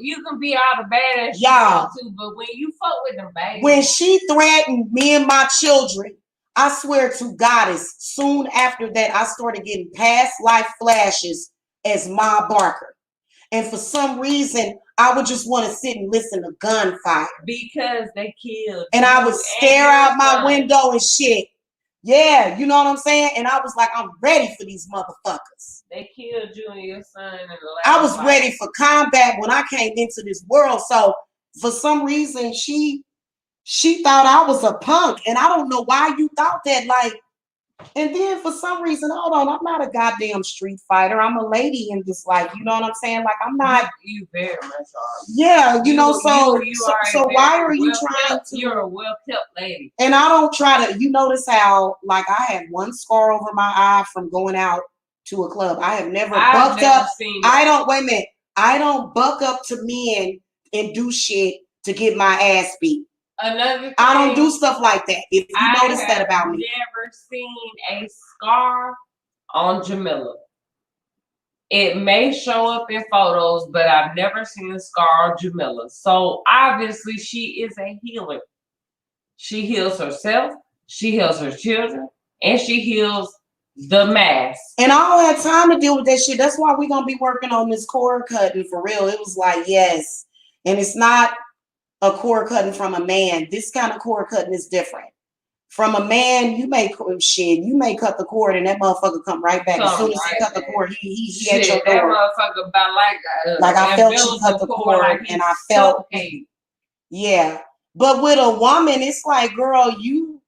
you can be all the badass you want to, but when you fuck with them babies. When she threatened me and my children, I swear to Goddess, soon after that, I started getting past life flashes as Ma Barker. And for some reason, I would just want to sit and listen to gunfire. Because they killed. And I would stare out my window and shit. Yeah, you know what I'm saying? And I was like, I'm ready for these motherfuckers. They killed you and your son in the last I was ready for combat when I came into this world. So for some reason, she thought I was a punk. And I don't know why you thought that. Like, and then for some reason, hold on, I'm not a goddamn street fighter. I'm a lady in this life. You know what I'm saying? Like, I'm not. You very much are. Yeah, you know, so why are you trying to? You're a well-kept lady. And I don't try to, you notice how, like, I had one scar over my eye from going out to a club. I have never bucked up. I don't buck up to men and do shit to get my ass beat. Another thing, I don't do stuff like that. If you notice that about me. I've never seen a scar on Jamila. It may show up in photos, but I've never seen a scar on Jamila. So obviously she is a healer. She heals herself, she heals her children, and she heals the mass. And I don't have time to deal with that shit. That's why we're going to be working on this cord cutting for real. It was like, yes. And it's not a cord cutting from a man. This kind of cord cutting is different. From a man, you may cut the cord and that motherfucker come right back. As soon as he cut the cord, he at your door. That motherfucker about like I felt you cut the cord, like and I felt, yeah. But with a woman, it's like, girl, you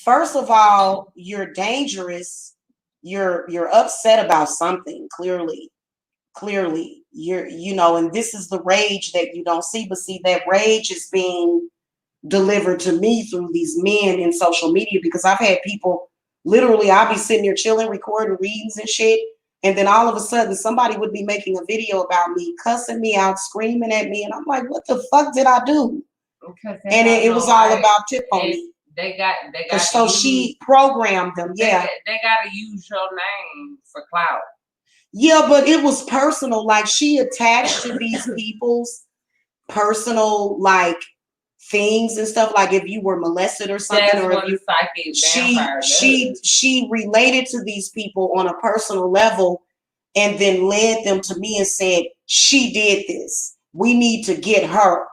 First of all, you're dangerous. You're upset about something, clearly. Clearly. And this is the rage that you don't see, but see, that rage is being delivered to me through these men in social media, because I've had people literally, I'll be sitting there chilling, recording readings and shit, and then all of a sudden somebody would be making a video about me, cussing me out, screaming at me, and I'm like, what the fuck did I do? And it was all about Tiffany. They got so she programmed them. Yeah, they gotta use your name for clout. Yeah, but it was personal. Like, she attached to these people's personal like things and stuff. Like, if you were molested or something, That's or what if you, she related to these people on a personal level, and then led them to me and said, she did this. We need to get her.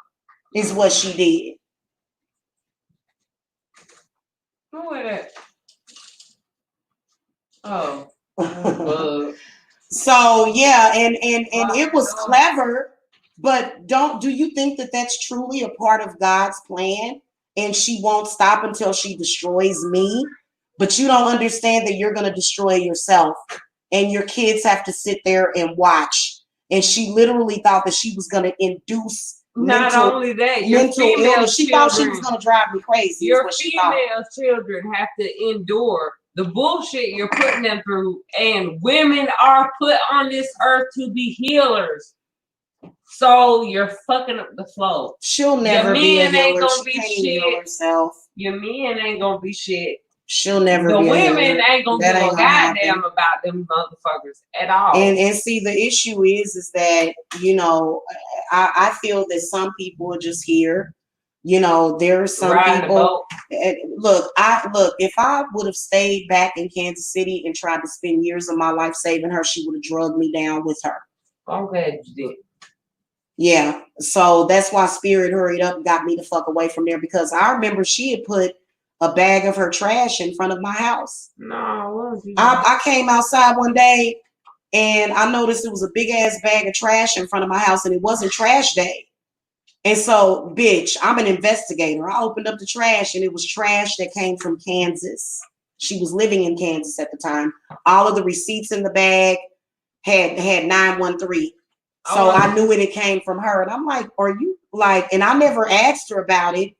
Is what she did. Who is it? Oh. So yeah, and it was clever, but do you think that that's truly a part of God's plan? And she won't stop until she destroys me. But you don't understand that you're going to destroy yourself, and your kids have to sit there and watch. And she literally thought that she was going to induce not only that, your female illness. She thought she was going to drive me crazy. Your female children have to endure the bullshit you're putting them through, and women are put on this earth to be healers. So you're fucking up the flow. She'll never be a healer. She can't heal herself. Your men ain't gonna be shit. She'll never the be women ain't gonna give a goddamn about them motherfuckers at all. And see, the issue is that, I feel that some people are just here. There are some people. Look, if I would have stayed back in Kansas City and tried to spend years of my life saving her, she would have drugged me down with her. I'm glad you did. Yeah. So that's why Spirit hurried up and got me the fuck away from there, because I remember she had put a bag of her trash in front of my house. No, I came outside one day and I noticed it was a big ass bag of trash in front of my house, and it wasn't trash day. And so, bitch, I'm an investigator. I opened up the trash, and it was trash that came from Kansas. She was living in Kansas at the time. All of the receipts in the bag had 913. So I knew it came from her. And I'm like, are you like, and I never asked her about it,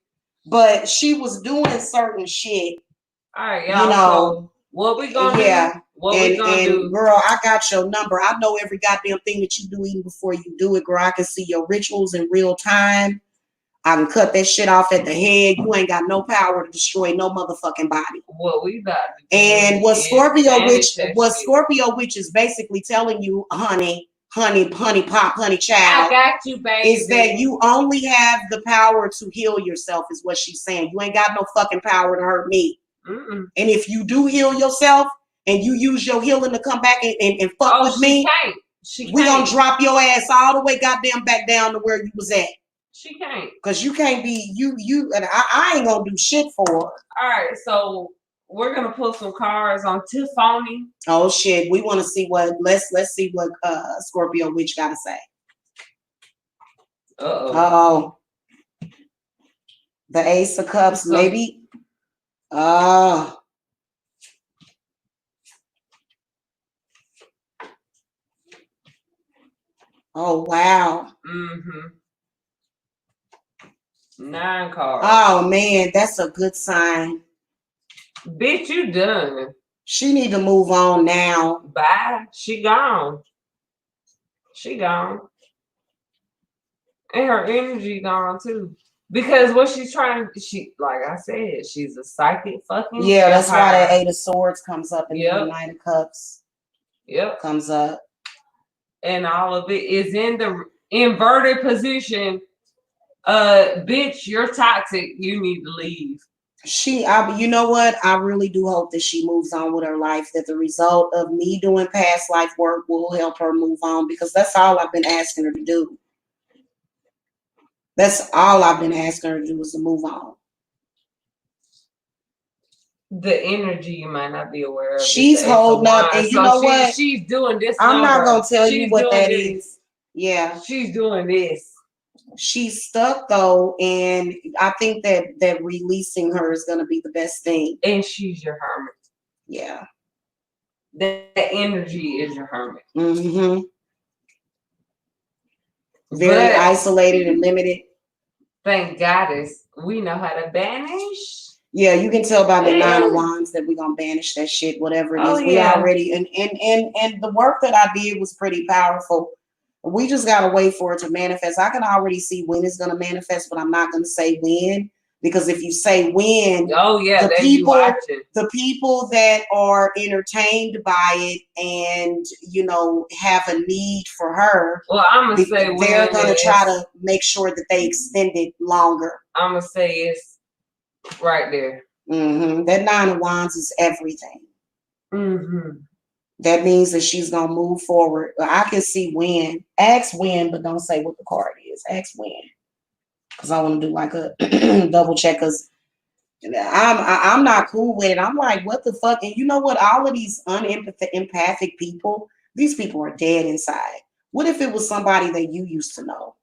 but she was doing certain shit. All right, y'all. So what we gonna do? What we gonna do? Girl, I got your number. I know every goddamn thing that you do even before you do it, girl. I can see your rituals in real time. I can cut that shit off at the head. You ain't got no power to destroy no motherfucking body. What we got to do. And what Scorpio witch is basically telling you, honey pop, honey child. I got you, baby. Is that you only have the power to heal yourself, is what she's saying. You ain't got no fucking power to hurt me. Mm-mm. And if you do heal yourself and you use your healing to come back and fuck with me, we gonna drop your ass all the way goddamn back down to where you was at. She can't. Because you can't be, you and I ain't gonna do shit for her. All right, so we're gonna pull some cards on Tiffany. Oh shit, we want to see what. Let's see what Scorpio witch gotta say. Uh-oh. The Ace of Cups, maybe. Oh wow. Mm-hmm. 9 cards. Oh man, that's a good sign. Bitch, you done. She need to move on now. Bye. She gone. She gone. And her energy gone too. Because what she's trying, like I said, she's a psychic fucking. Yeah, that's why that 8 of Swords comes up and the 9 of Cups. Yep. Comes up. And all of it is in the inverted position. Bitch, you're toxic. You need to leave. You know what? I really do hope that she moves on with her life, that the result of me doing past life work will help her move on, because that's all I've been asking her to do. That's all I've been asking her to do, is to move on. The energy you might not be aware of. She's holding up, and you know what? She's doing this. I'm not going to tell you what that is. Yeah. She's doing this. she's stuck though, and I think that releasing her is gonna be the best thing. And she's your hermit. Yeah. That energy is your hermit. Mm-hmm. Very isolated and limited. Thank Goddess, we know how to banish. Yeah, you can tell by the 9 of Wands that we're gonna banish that shit, whatever it is. We already and the work that I did was pretty powerful. We just gotta wait for it to manifest. I can already see when it's gonna manifest, but I'm not gonna say when, because if you say when, the people that are entertained by it and have a need for her, well, I'm gonna say they're gonna try to make sure that they extend it longer. I'm gonna say it's right there. Mm-hmm. That 9 of Wands is everything. Mm-hmm. That means that she's gonna move forward. I can see when. Ask when, but don't say what the card is. Ask when, because I want to do like a double check. Because I'm not cool with it. I'm like, what the fuck? And you know what? All of these empathic people, these people are dead inside. What if it was somebody that you used to know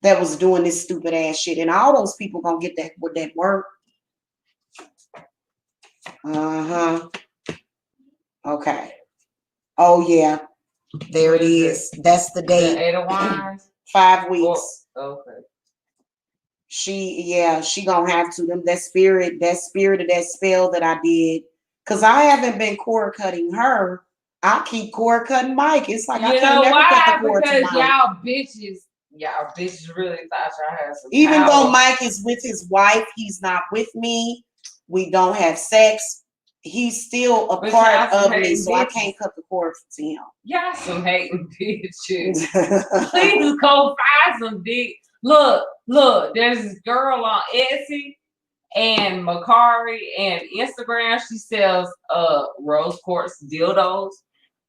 that was doing this stupid ass shit, and all those people gonna get that with that work? Uh-huh. Okay. Oh yeah. There it is. That's the date. The 8 of Wands. 5 weeks. Oh, okay. She gonna have to. That spirit of that spell that I did. Cause I haven't been cord cutting her. I keep cord cutting Mike. It's like I can't never cut the cord to Mike. Y'all bitches really thought y'all had some Even power. though Mike is with his wife, he's not with me. We don't have sex. He's still a part of me, so I can't cut the cord to him. Y'all some hating bitches. Please go find some dick. Look, there's this girl on Etsy and Macari and Instagram. She sells rose quartz dildos.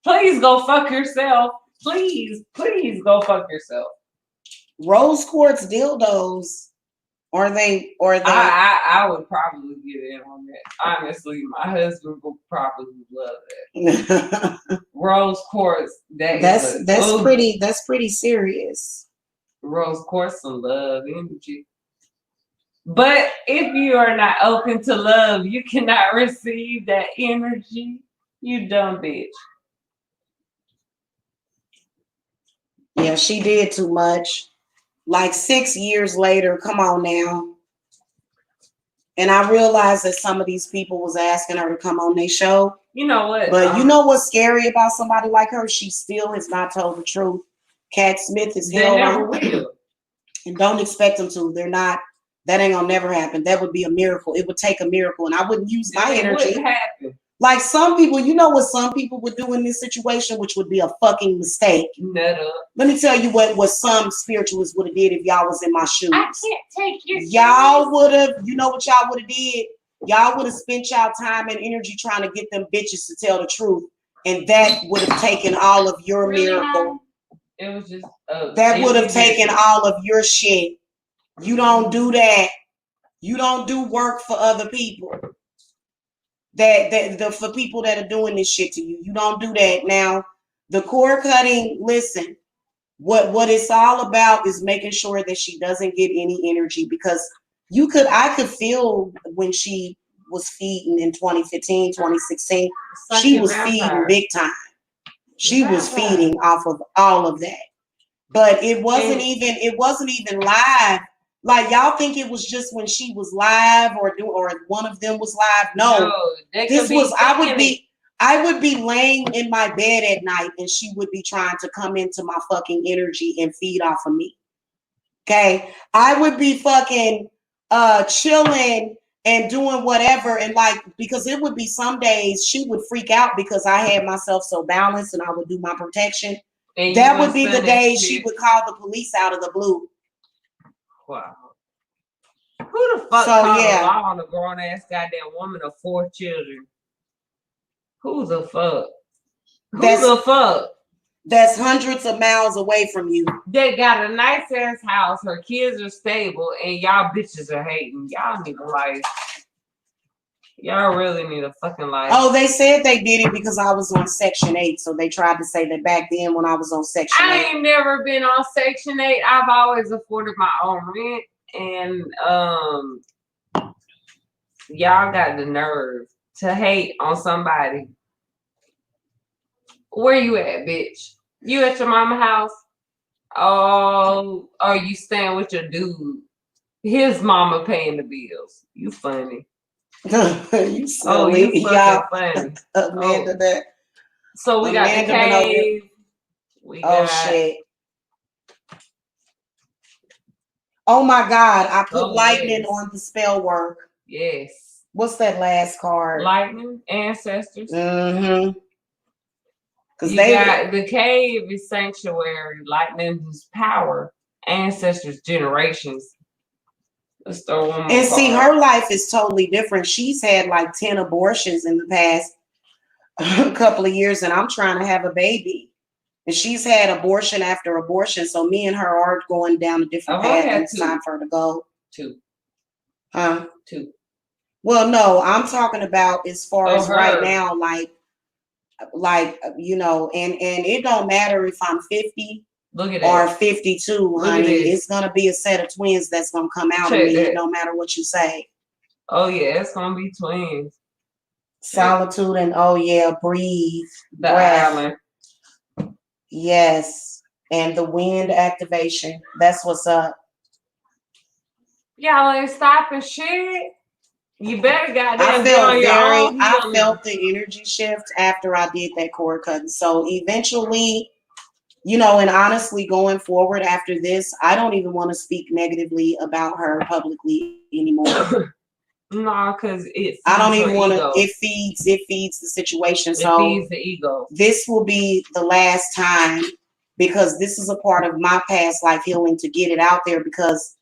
Please go fuck yourself. Please go fuck yourself. Rose quartz dildos. Or they I would probably get in on that. Honestly, my husband would probably love it. Rose quartz, that's pretty serious. Rose quartz, some love energy. But if you are not open to love, you cannot receive that energy. You dumb bitch. Yeah, she did too much. Like 6 years later, come on now. And I realized that some of these people was asking her to come on their show. You know what? But you know what's scary about somebody like her? She still has not told the truth. Cat Smith is held on. And don't expect them to. They're not. That ain't gonna never happen. That would be a miracle. It would take a miracle. And I wouldn't use my energy. It wouldn't happen. Like some people, you know what some people would do in this situation, which would be a fucking mistake. Nut up. Let me tell you what some spiritualists would have did if y'all was in my shoes. I can't take your y'all would have, you know what y'all would have did? Y'all would have spent y'all time and energy trying to get them bitches to tell the truth. And that would have taken all of your miracle. It was just that would have taken all of your shit. You don't do that. You don't do work for other people. For people that are doing this shit to you. You don't do that. Now, the cord cutting, listen, what it's all about is making sure that she doesn't get any energy, because I could feel when she was feeding in 2015, 2016, she was feeding big time. She was feeding off of all of that. But it wasn't even live. Like, y'all think it was just when she was live or one of them was live? No, this was. I would be laying in my bed at night and she would be trying to come into my fucking energy and feed off of me. Okay, I would be fucking chilling and doing whatever, and like, because it would be some days she would freak out because I had myself so balanced and I would do my protection. And that would be the day she would call the police out of the blue. Wow. Who the fuck called a law on a grown ass goddamn woman of 4 children? Who the fuck? The fuck? That's hundreds of miles away from you. They got a nice ass house. Her kids are stable, and y'all bitches are hating. Y'all need a life. Y'all really need a fucking life. Oh, they said they did it because I was on Section 8. So they tried to say that back then when I was on Section 8. I ain't never been on Section 8. I've always afforded my own rent. And y'all got the nerve to hate on somebody. Where you at, bitch? You at your mama house? Oh, are you staying with your dude? His mama paying the bills. You funny. You silly. You fucking funny. Amanda, that. So we got the cave. We got, shit. Oh my God! I put lightning on the spell work. Yes. What's that last card? Lightning, ancestors. Mm-hmm. Because they got the cave is sanctuary, lightning is power, ancestors, generations. Let's throw one more and see, card. her life is totally different. She's had like 10 abortions in the past couple of years, and I'm trying to have a baby. And she's had abortion after abortion. So me and her are going down a different path, and it's time for her to go. 2. Huh? 2. Well, no, I'm talking about as far as her. Right now, like you know, and it don't matter if I'm 50 or 52, honey. It's gonna be a set of twins that's gonna come out of me, no matter what you say. Oh yeah, it's gonna be twins. Solitude and breathe. The island. Yes, and the wind activation. That's what's up. Y'all ain't stopping shit. You better goddamn I felt the energy shift after I did that cord cutting. So eventually, you know, and honestly, going forward after this, I don't even want to speak negatively about her publicly anymore. No, because I don't even want to. It feeds the situation. It feeds the ego. This will be the last time, because this is a part of my past life healing, to get it out there. Because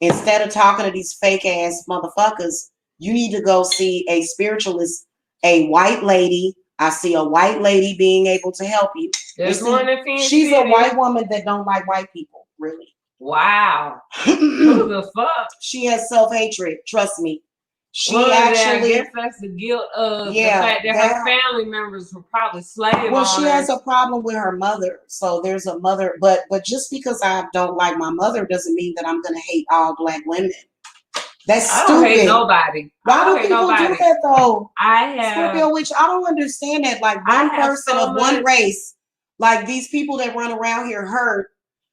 instead of talking to these fake ass motherfuckers, you need to go see a spiritualist, a white lady. I see a white lady being able to help you. There's one in Phoenix She's City. a white woman that don't like white people, really. Wow. Who the fuck? She has self-hatred. Trust me. I guess that's the guilt of the fact that her family members were probably slaves. Well, she has a problem with her mother. So there's a mother, but just because I don't like my mother doesn't mean that I'm gonna hate all black women. That's stupid. I don't hate nobody. Why do people do that though? I have Scorpio, which I don't understand that. Like one person of one race, like these people that run around here hurt,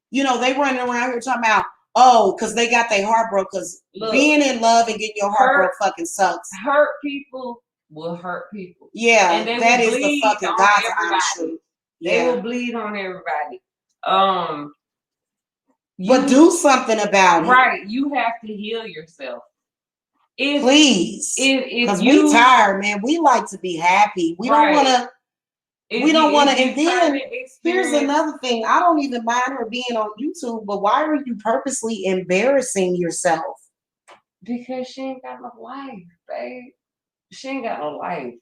you know, they running around here talking about, because they got their heart broke, because being in love and getting your heart broke fucking sucks. Hurt people will hurt people. Yeah, and that is the fucking God's honest truth. They will bleed on everybody. But do something about it. Right. You have to heal yourself. Please. Because we tired, man. We like to be happy. We don't want to. We don't want to. And then here's another thing. I don't even mind her being on YouTube, but why are you purposely embarrassing yourself? Because she ain't got no life, babe. She ain't got no life.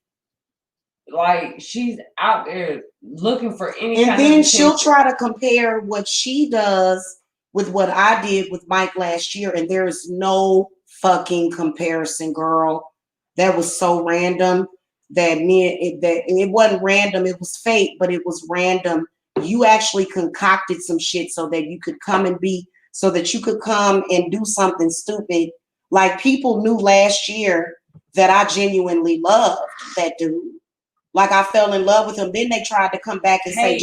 Like, she's out there looking for any kind of attention. And then she'll try to compare what she does with what I did with Mike last year, and there is no fucking comparison, girl. That was so random. That it wasn't random, it was fake, but it was random. You actually concocted some shit so that you could come and do something stupid. Like, people knew last year that I genuinely loved that dude. Like, I fell in love with him. Then they tried to come back and they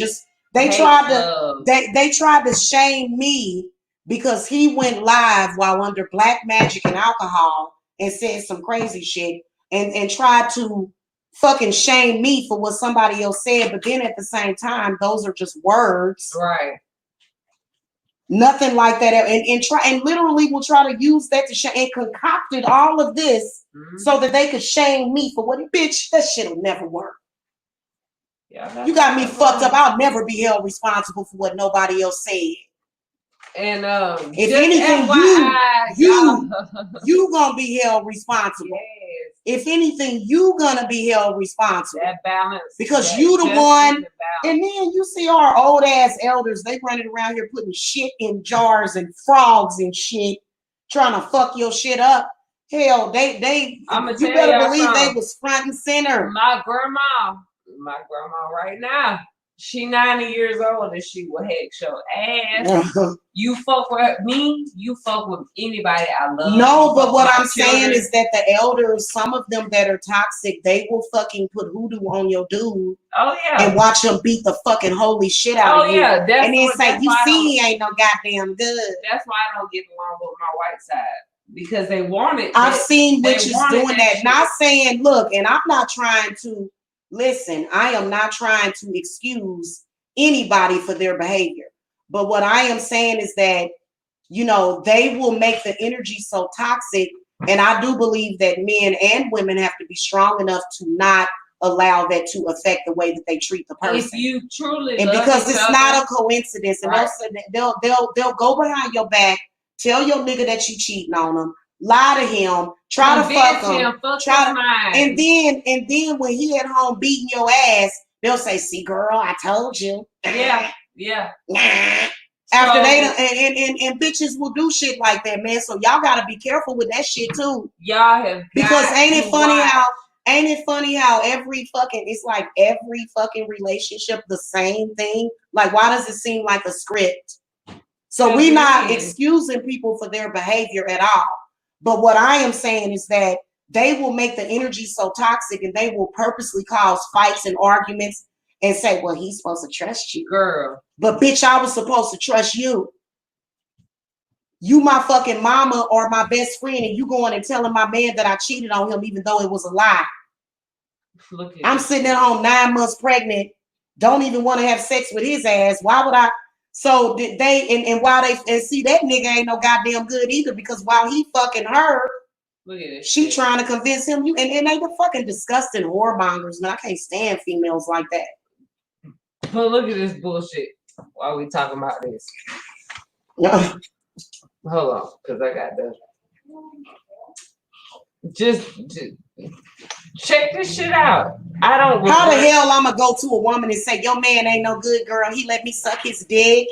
tried to shame me because he went live while under black magic and alcohol and said some crazy shit and tried to fucking shame me for what somebody else said. But then at the same time, those are just words. Right. Nothing like that. And literally will try to use that to shame, and concocted all of this so that they could shame me for what, bitch, that shit'll never work. Yeah, you got me fucked up. I'll never be held responsible for what nobody else said. And if anything, you gonna be held responsible. Yes. If anything, you gonna be held responsible. That balance. Because you the one. And then you see our old ass elders, they running around here putting shit in jars and frogs and shit, trying to fuck your shit up. Hell, they I'ma you tell better y'all believe they something. was front and center. My grandma right now, she 90 years old and she will heck your ass. You fuck with me, you fuck with anybody I love. No, but what I'm children. saying is that the elders, some of them that are toxic, they will fucking put hoodoo on your dude. Oh yeah. And watch him beat the fucking holy shit out of you. Yeah, and then say, you see he ain't no goddamn good. That's why I don't get along with my white side. Because they want it. I've seen witches doing that. Shit. Not saying, look, and I'm not trying to, listen, I am not trying to excuse anybody for their behavior. But what I am saying is that, you know, they will make the energy so toxic. And I do believe that men and women have to be strong enough to not allow that to affect the way that they treat the person. If you truly and love because it's other, not a coincidence, and right. they'll go behind your back, tell your nigga that you cheating on him, lie to him, try to fuck him, and then when he at home beating your ass, they'll say, "See, girl, I told you." Yeah. After and bitches will do shit like that, man. So y'all gotta be careful with that shit too. Y'all have because ain't it funny how every fucking it's like every fucking relationship the same thing? Like, why does it seem like a script? So we're not excusing people for their behavior at all. But what I am saying is that they will make the energy so toxic and they will purposely cause fights and arguments and say, well, he's supposed to trust you. Girl. But bitch, I was supposed to trust you. You my fucking mama or my best friend, and you going and telling my man that I cheated on him even though it was a lie. I'm sitting at home 9 months pregnant, don't even want to have sex with his ass. Why would I? So did they and while they see that nigga ain't no goddamn good either, because while he fucking her, she trying to convince him and they the fucking disgusting whoremongers, man. I can't stand females like that. But look at this bullshit while we talking about this. Hold on, because I got the just check this shit out. I don't. How the hell I'm gonna go to a woman and say your man ain't no good, girl? He let me suck his dick,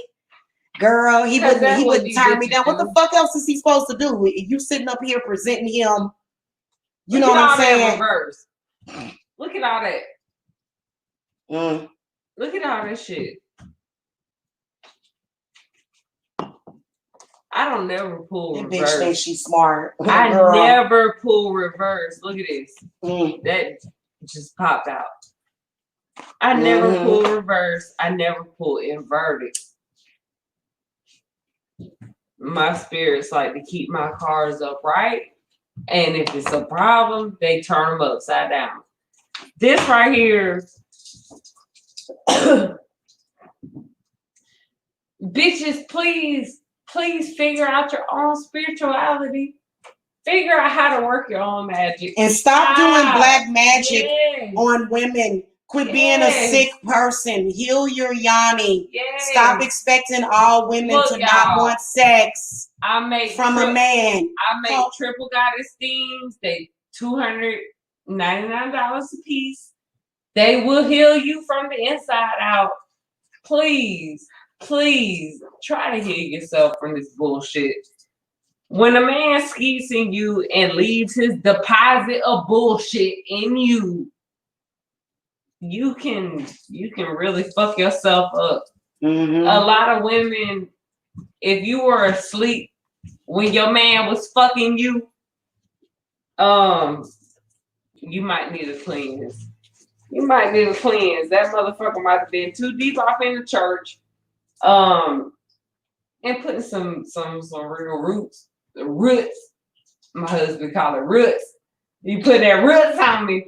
girl. He wouldn't turn me down. What the fuck else is he supposed to do? You sitting up here presenting him, you know what I'm saying? Reverse. Look at all that. Look at all this shit. I don't never pull that reverse. Bitch thinks she's smart. I never pull reverse. Look at this. That just popped out. I never pull reverse. I never pull inverted. My spirits like to keep my cards upright. And if it's a problem, they turn them upside down. This right here. Bitches, please figure out your own spirituality. Figure out how to work your own magic. And stop doing black magic on women. Quit being a sick person. Heal your yoni. Stop expecting all women to not want sex from a man. I make triple goddess themes. They $299 a piece. They will heal you from the inside out. Please try to heal yourself from this bullshit. When a man skeets in you and leaves his deposit of bullshit in you, you can really fuck yourself up. A lot of women, if you were asleep when your man was fucking you, you might need a cleanse. That motherfucker might have been too deep off in the church. And putting some real roots. My husband call it roots. You put that roots on me.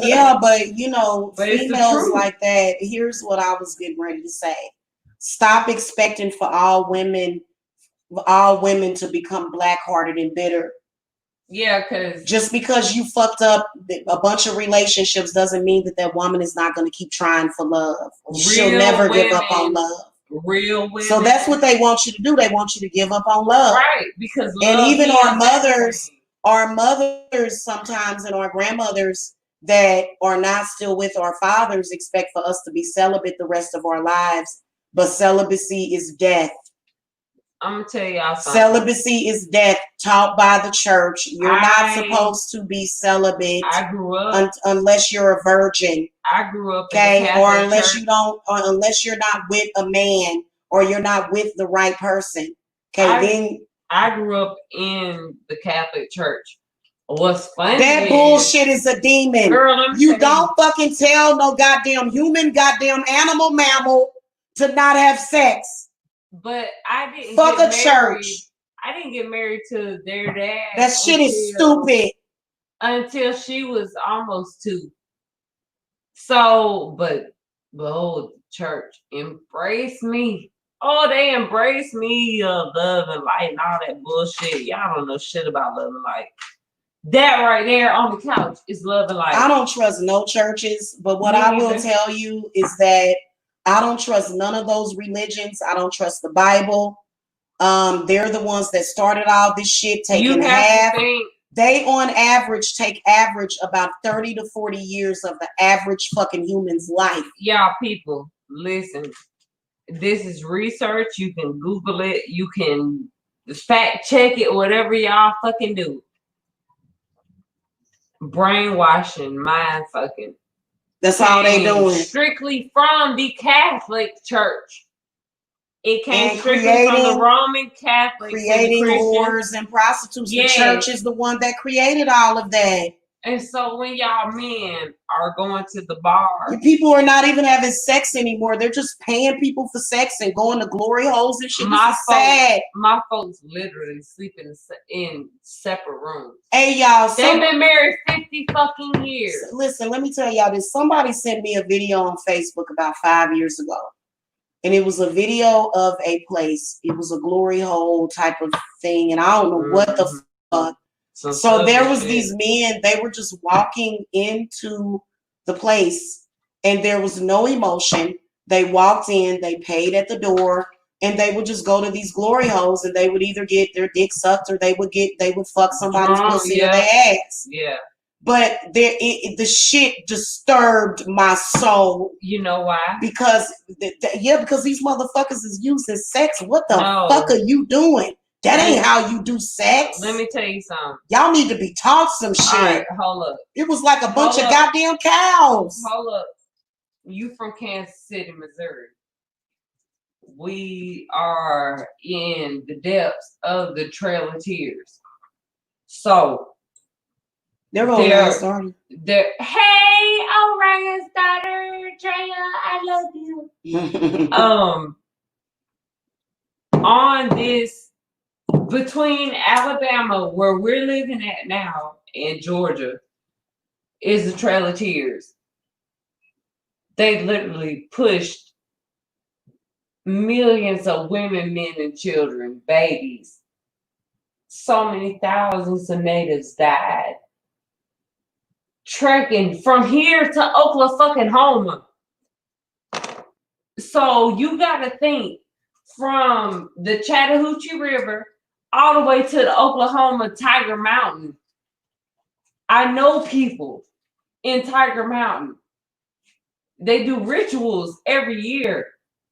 Yeah, but you know, females like that. Here's what I was getting ready to say. Stop expecting for all women to become black-hearted and bitter. Yeah, because just because you fucked up a bunch of relationships doesn't mean that woman is not going to keep trying for love. She'll never give up on love. Real women. So that's what they want you to do. They want you to give up on love. Right, because and even our mothers sometimes and our grandmothers that are not still with our fathers expect for us to be celibate the rest of our lives. But celibacy is death. I'm gonna tell y'all something. Celibacy is death taught by the church. You're not supposed to be celibate. I grew up unless you're a virgin. I grew up okay, in the Catholic or unless church. you don't, or unless you're not with a man, or you're not with the right person. Okay, then I grew up in the Catholic church. What's funny? That bullshit is a demon. Girl, you don't fucking tell no goddamn human, goddamn animal, mammal to not have sex. But I didn't fuck get a married. Church. I didn't get married to their dad. That shit is stupid. Until she was almost 2. So, but the church embraced me. Oh, they embraced me, love and light and all that bullshit. Y'all don't know shit about love and light. That right there on the couch is love and light. I don't trust no churches, but what I will tell you is that I don't trust none of those religions. I don't trust the Bible. They're the ones that started all this shit, taking half. They on average take about 30 to 40 years of the average fucking human's life. Y'all people, listen. This is research. You can Google it. You can fact check it, whatever y'all fucking do. Brainwashing, mind fucking. That's all they doing. Strictly from the Catholic Church. It came strictly from the Roman Catholics. Creating whores and prostitutes. Yes. The church is the one that created all of that. And so when y'all men are going to the bar, people are not even having sex anymore. They're just paying people for sex and going to glory holes and shit. Sad. My folks literally sleep in separate rooms. Hey y'all, they've been married 50 fucking years. Listen, let me tell y'all this. Somebody sent me a video on Facebook about 5 years ago. And it was a video of a place. It was a glory hole type of thing. And I don't know what the fuck. So there was these men, they were just walking into the place and there was no emotion. They walked in, they paid at the door, and they would just go to these glory holes and they would either get their dick sucked or they would fuck somebody's pussy or their ass. Yeah. But the shit disturbed my soul. You know why? Because because these motherfuckers is using sex. What the fuck are you doing? That ain't how you do sex. Let me tell you something. Y'all need to be taught some shit. All right, hold up. It was like a bunch of goddamn cows. Hold up. You from Kansas City, Missouri. We are in the depths of the Trail of Tears. So they're started. Hey, Orion's daughter, Drea, I love you. On this, between Alabama, where we're living at now, and Georgia, is the Trail of Tears. They literally pushed millions of women, men, and children, babies. So many thousands of natives died. Trekking from here to Oklahoma. So you got to think from the Chattahoochee River all the way to the Oklahoma Tiger Mountain. I know people in Tiger Mountain. They do rituals every year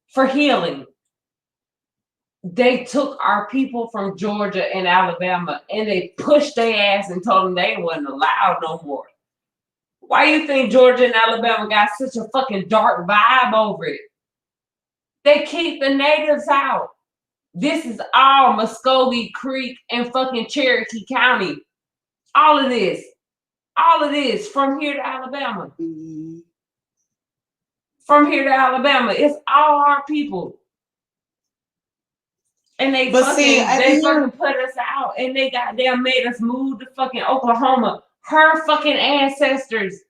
for healing. They took our people from Georgia and Alabama and they pushed their ass and told them they wasn't allowed no more. Why you think Georgia and Alabama got such a fucking dark vibe over it? They keep the natives out. This is all Muscogee Creek and fucking Cherokee County. All of this from here to Alabama. Mm-hmm. From here to Alabama, it's all our people. And they fucking put us out and they goddamn made us move to fucking Oklahoma. Her fucking ancestors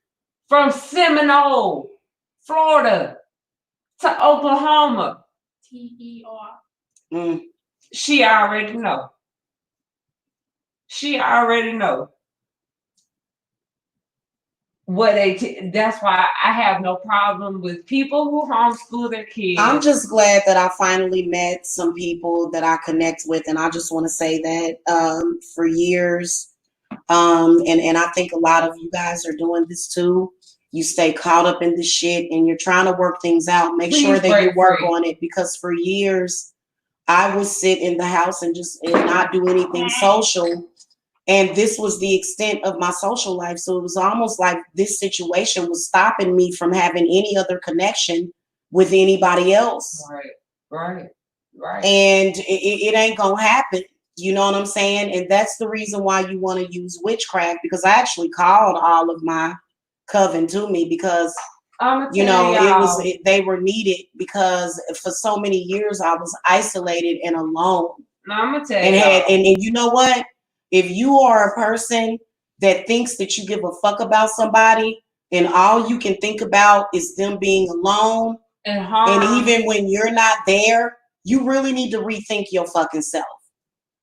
from Seminole, Florida to Oklahoma. TER. She already know. That's why I have no problem with people who homeschool their kids. I'm just glad that I finally met some people that I connect with, and I just want to say that for years, and I think a lot of you guys are doing this too. You stay caught up in this shit, and you're trying to work things out. Make sure that you work on it, because for years, I would sit in the house and not do anything social. And this was the extent of my social life. So it was almost like this situation was stopping me from having any other connection with anybody else. Right. And it ain't gonna happen. You know what I'm saying? And that's the reason why you want to use witchcraft, because I actually called all of my coven to me because they were needed, because for so many years I was isolated and alone. No, I'm gonna tell you. And you know what? If you are a person that thinks that you give a fuck about somebody and all you can think about is them being alone, and even when you're not there, you really need to rethink your fucking self.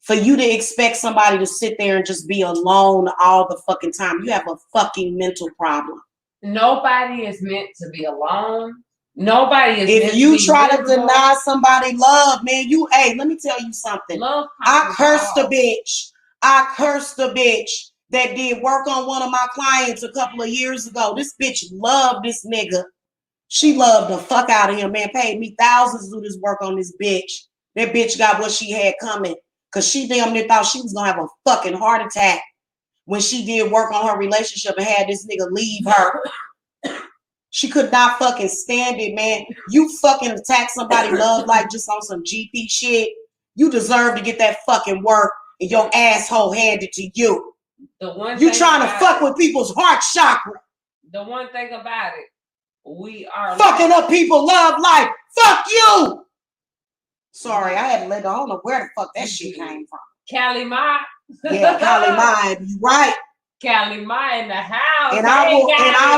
For you to expect somebody to sit there and just be alone all the fucking time, you have a fucking mental problem. Nobody is meant to be alone. Nobody is. If you try to deny somebody love, man, let me tell you something. I cursed the bitch. I cursed the bitch that did work on one of my clients a couple of years ago. This bitch loved this nigga. She loved the fuck out of him, man. Paid me thousands to do this work on this bitch. That bitch got what she had coming, because she damn near thought she was gonna have a fucking heart attack when she did work on her relationship and had this nigga leave her. She could not fucking stand it, man. You fucking attack somebody love like just on some GP shit. You deserve to get that fucking work and your asshole handed to you. You trying to fuck with people's heart chakra. The one thing about it, we are fucking up people love life. Fuck you. Sorry, I had to let. I don't know where the fuck that shit came from. Cali Ma. Yeah, Cali Ma. You right. Cali Ma in the house. And I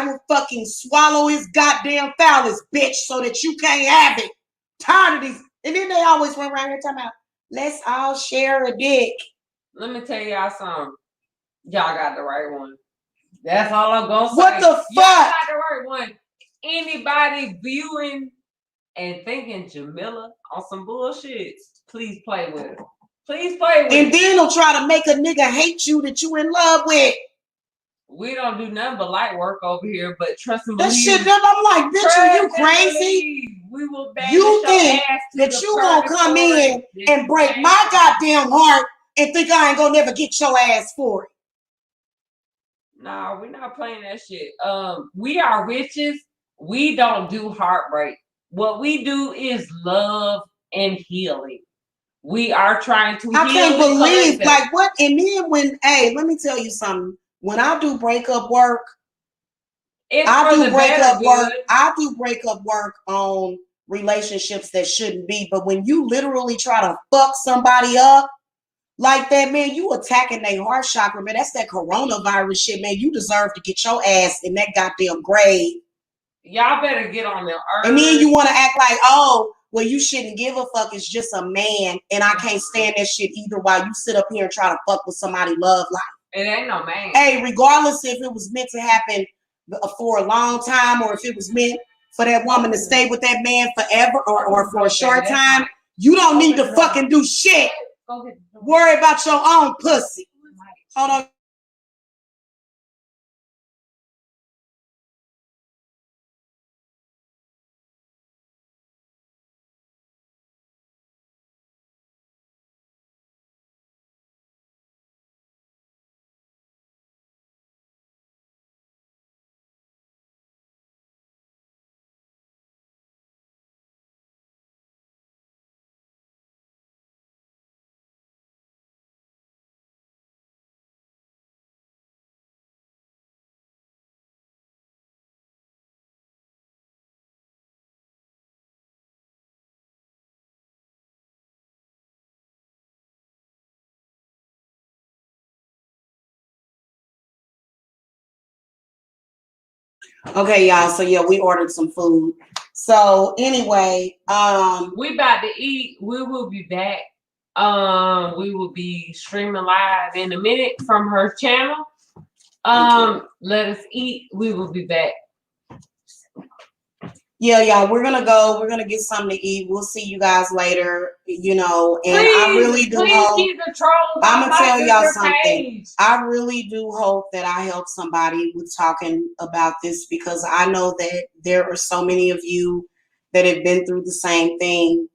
will fucking swallow his goddamn phallus, bitch, so that you can't have it. Tired of these. And then they always run around here talking about, let's all share a dick. Let me tell y'all something. Y'all got the right one. That's all I'm gonna say. What the fuck? Y'all got the right one. Anybody viewing and thinking Jamila on some bullshit, please play with it. Please play with it. And then they'll try to make a nigga hate you that you in love with. We don't do nothing but light work over here, but trust me. That shit, I'm like, bitch, are you crazy? We will bang you think that you gonna come in and break my goddamn heart and think I ain't gonna never get your ass for it? No, we're not playing that shit. We are witches. We don't do heartbreak. What we do is love and healing. We are trying to heal. I can't believe, like, what? And then let me tell you something. When I do breakup work, I do breakup work on relationships that shouldn't be. But when you literally try to fuck somebody up like that, man, you attacking their heart chakra, man. That's that coronavirus shit, man. You deserve to get your ass in that goddamn grave. Y'all better get on their earth. And then you want to act like, oh, well, you shouldn't give a fuck. It's just a man, and I can't stand that shit either. While you sit up here and try to fuck with somebody love life. It ain't no man. Hey, regardless if it was meant to happen for a long time or if it was meant for that woman to stay with that man forever or for a short time, you don't need to fucking do shit. Worry about your own pussy. Hold on. Okay, y'all. So yeah, we ordered some food. So anyway, we about to eat. We will be back. We will be streaming live in a minute from her channel. Let us eat. We will be back. Yeah, y'all, we're gonna go. We're gonna get something to eat. We'll see you guys later. You know, and I really do hope. I'm gonna tell y'all something. I really do hope that I help somebody with talking about this, because I know that there are so many of you that have been through the same thing.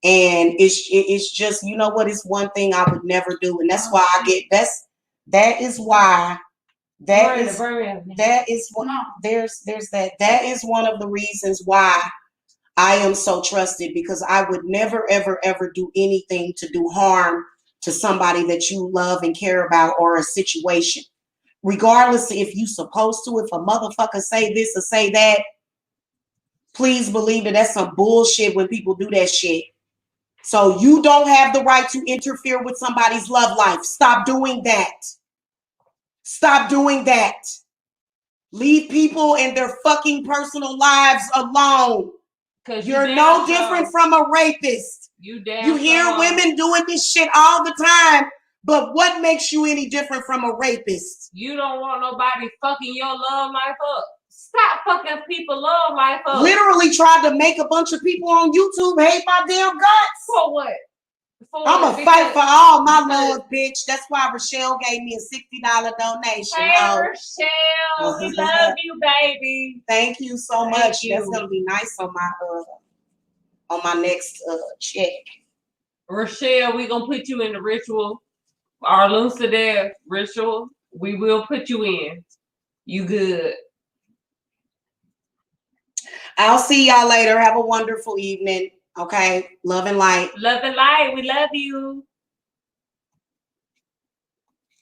And it's just, you know what, it's one thing I would never do. And that's why that is why that is what that is one of the reasons why I am so trusted, because I would never, ever, ever do anything to do harm to somebody that you love and care about, or a situation. Regardless if you supposed to, if a motherfucker say this or say that, please believe that that's some bullshit when people do that shit. So you don't have the right to interfere with somebody's love life. Stop doing that. Stop doing that. Leave people and their fucking personal lives alone. You're no different from a rapist. You hear women doing this shit all the time, but what makes you any different from a rapist? You don't want nobody fucking your love life up. Stop fucking people love life up. Literally tried to make a bunch of people on YouTube hate my damn guts. For what? I'm a fight for all my love, bitch. That's why Rochelle gave me a $60 donation. Hey, Rochelle, we love you, baby. Thank you so much. That's gonna be nice on my next check. Rochelle, we gonna put you in the ritual, our Lucidare ritual. We will put you in. You good? I'll see y'all later. Have a wonderful evening. Okay. Love and light. Love and light. We love you.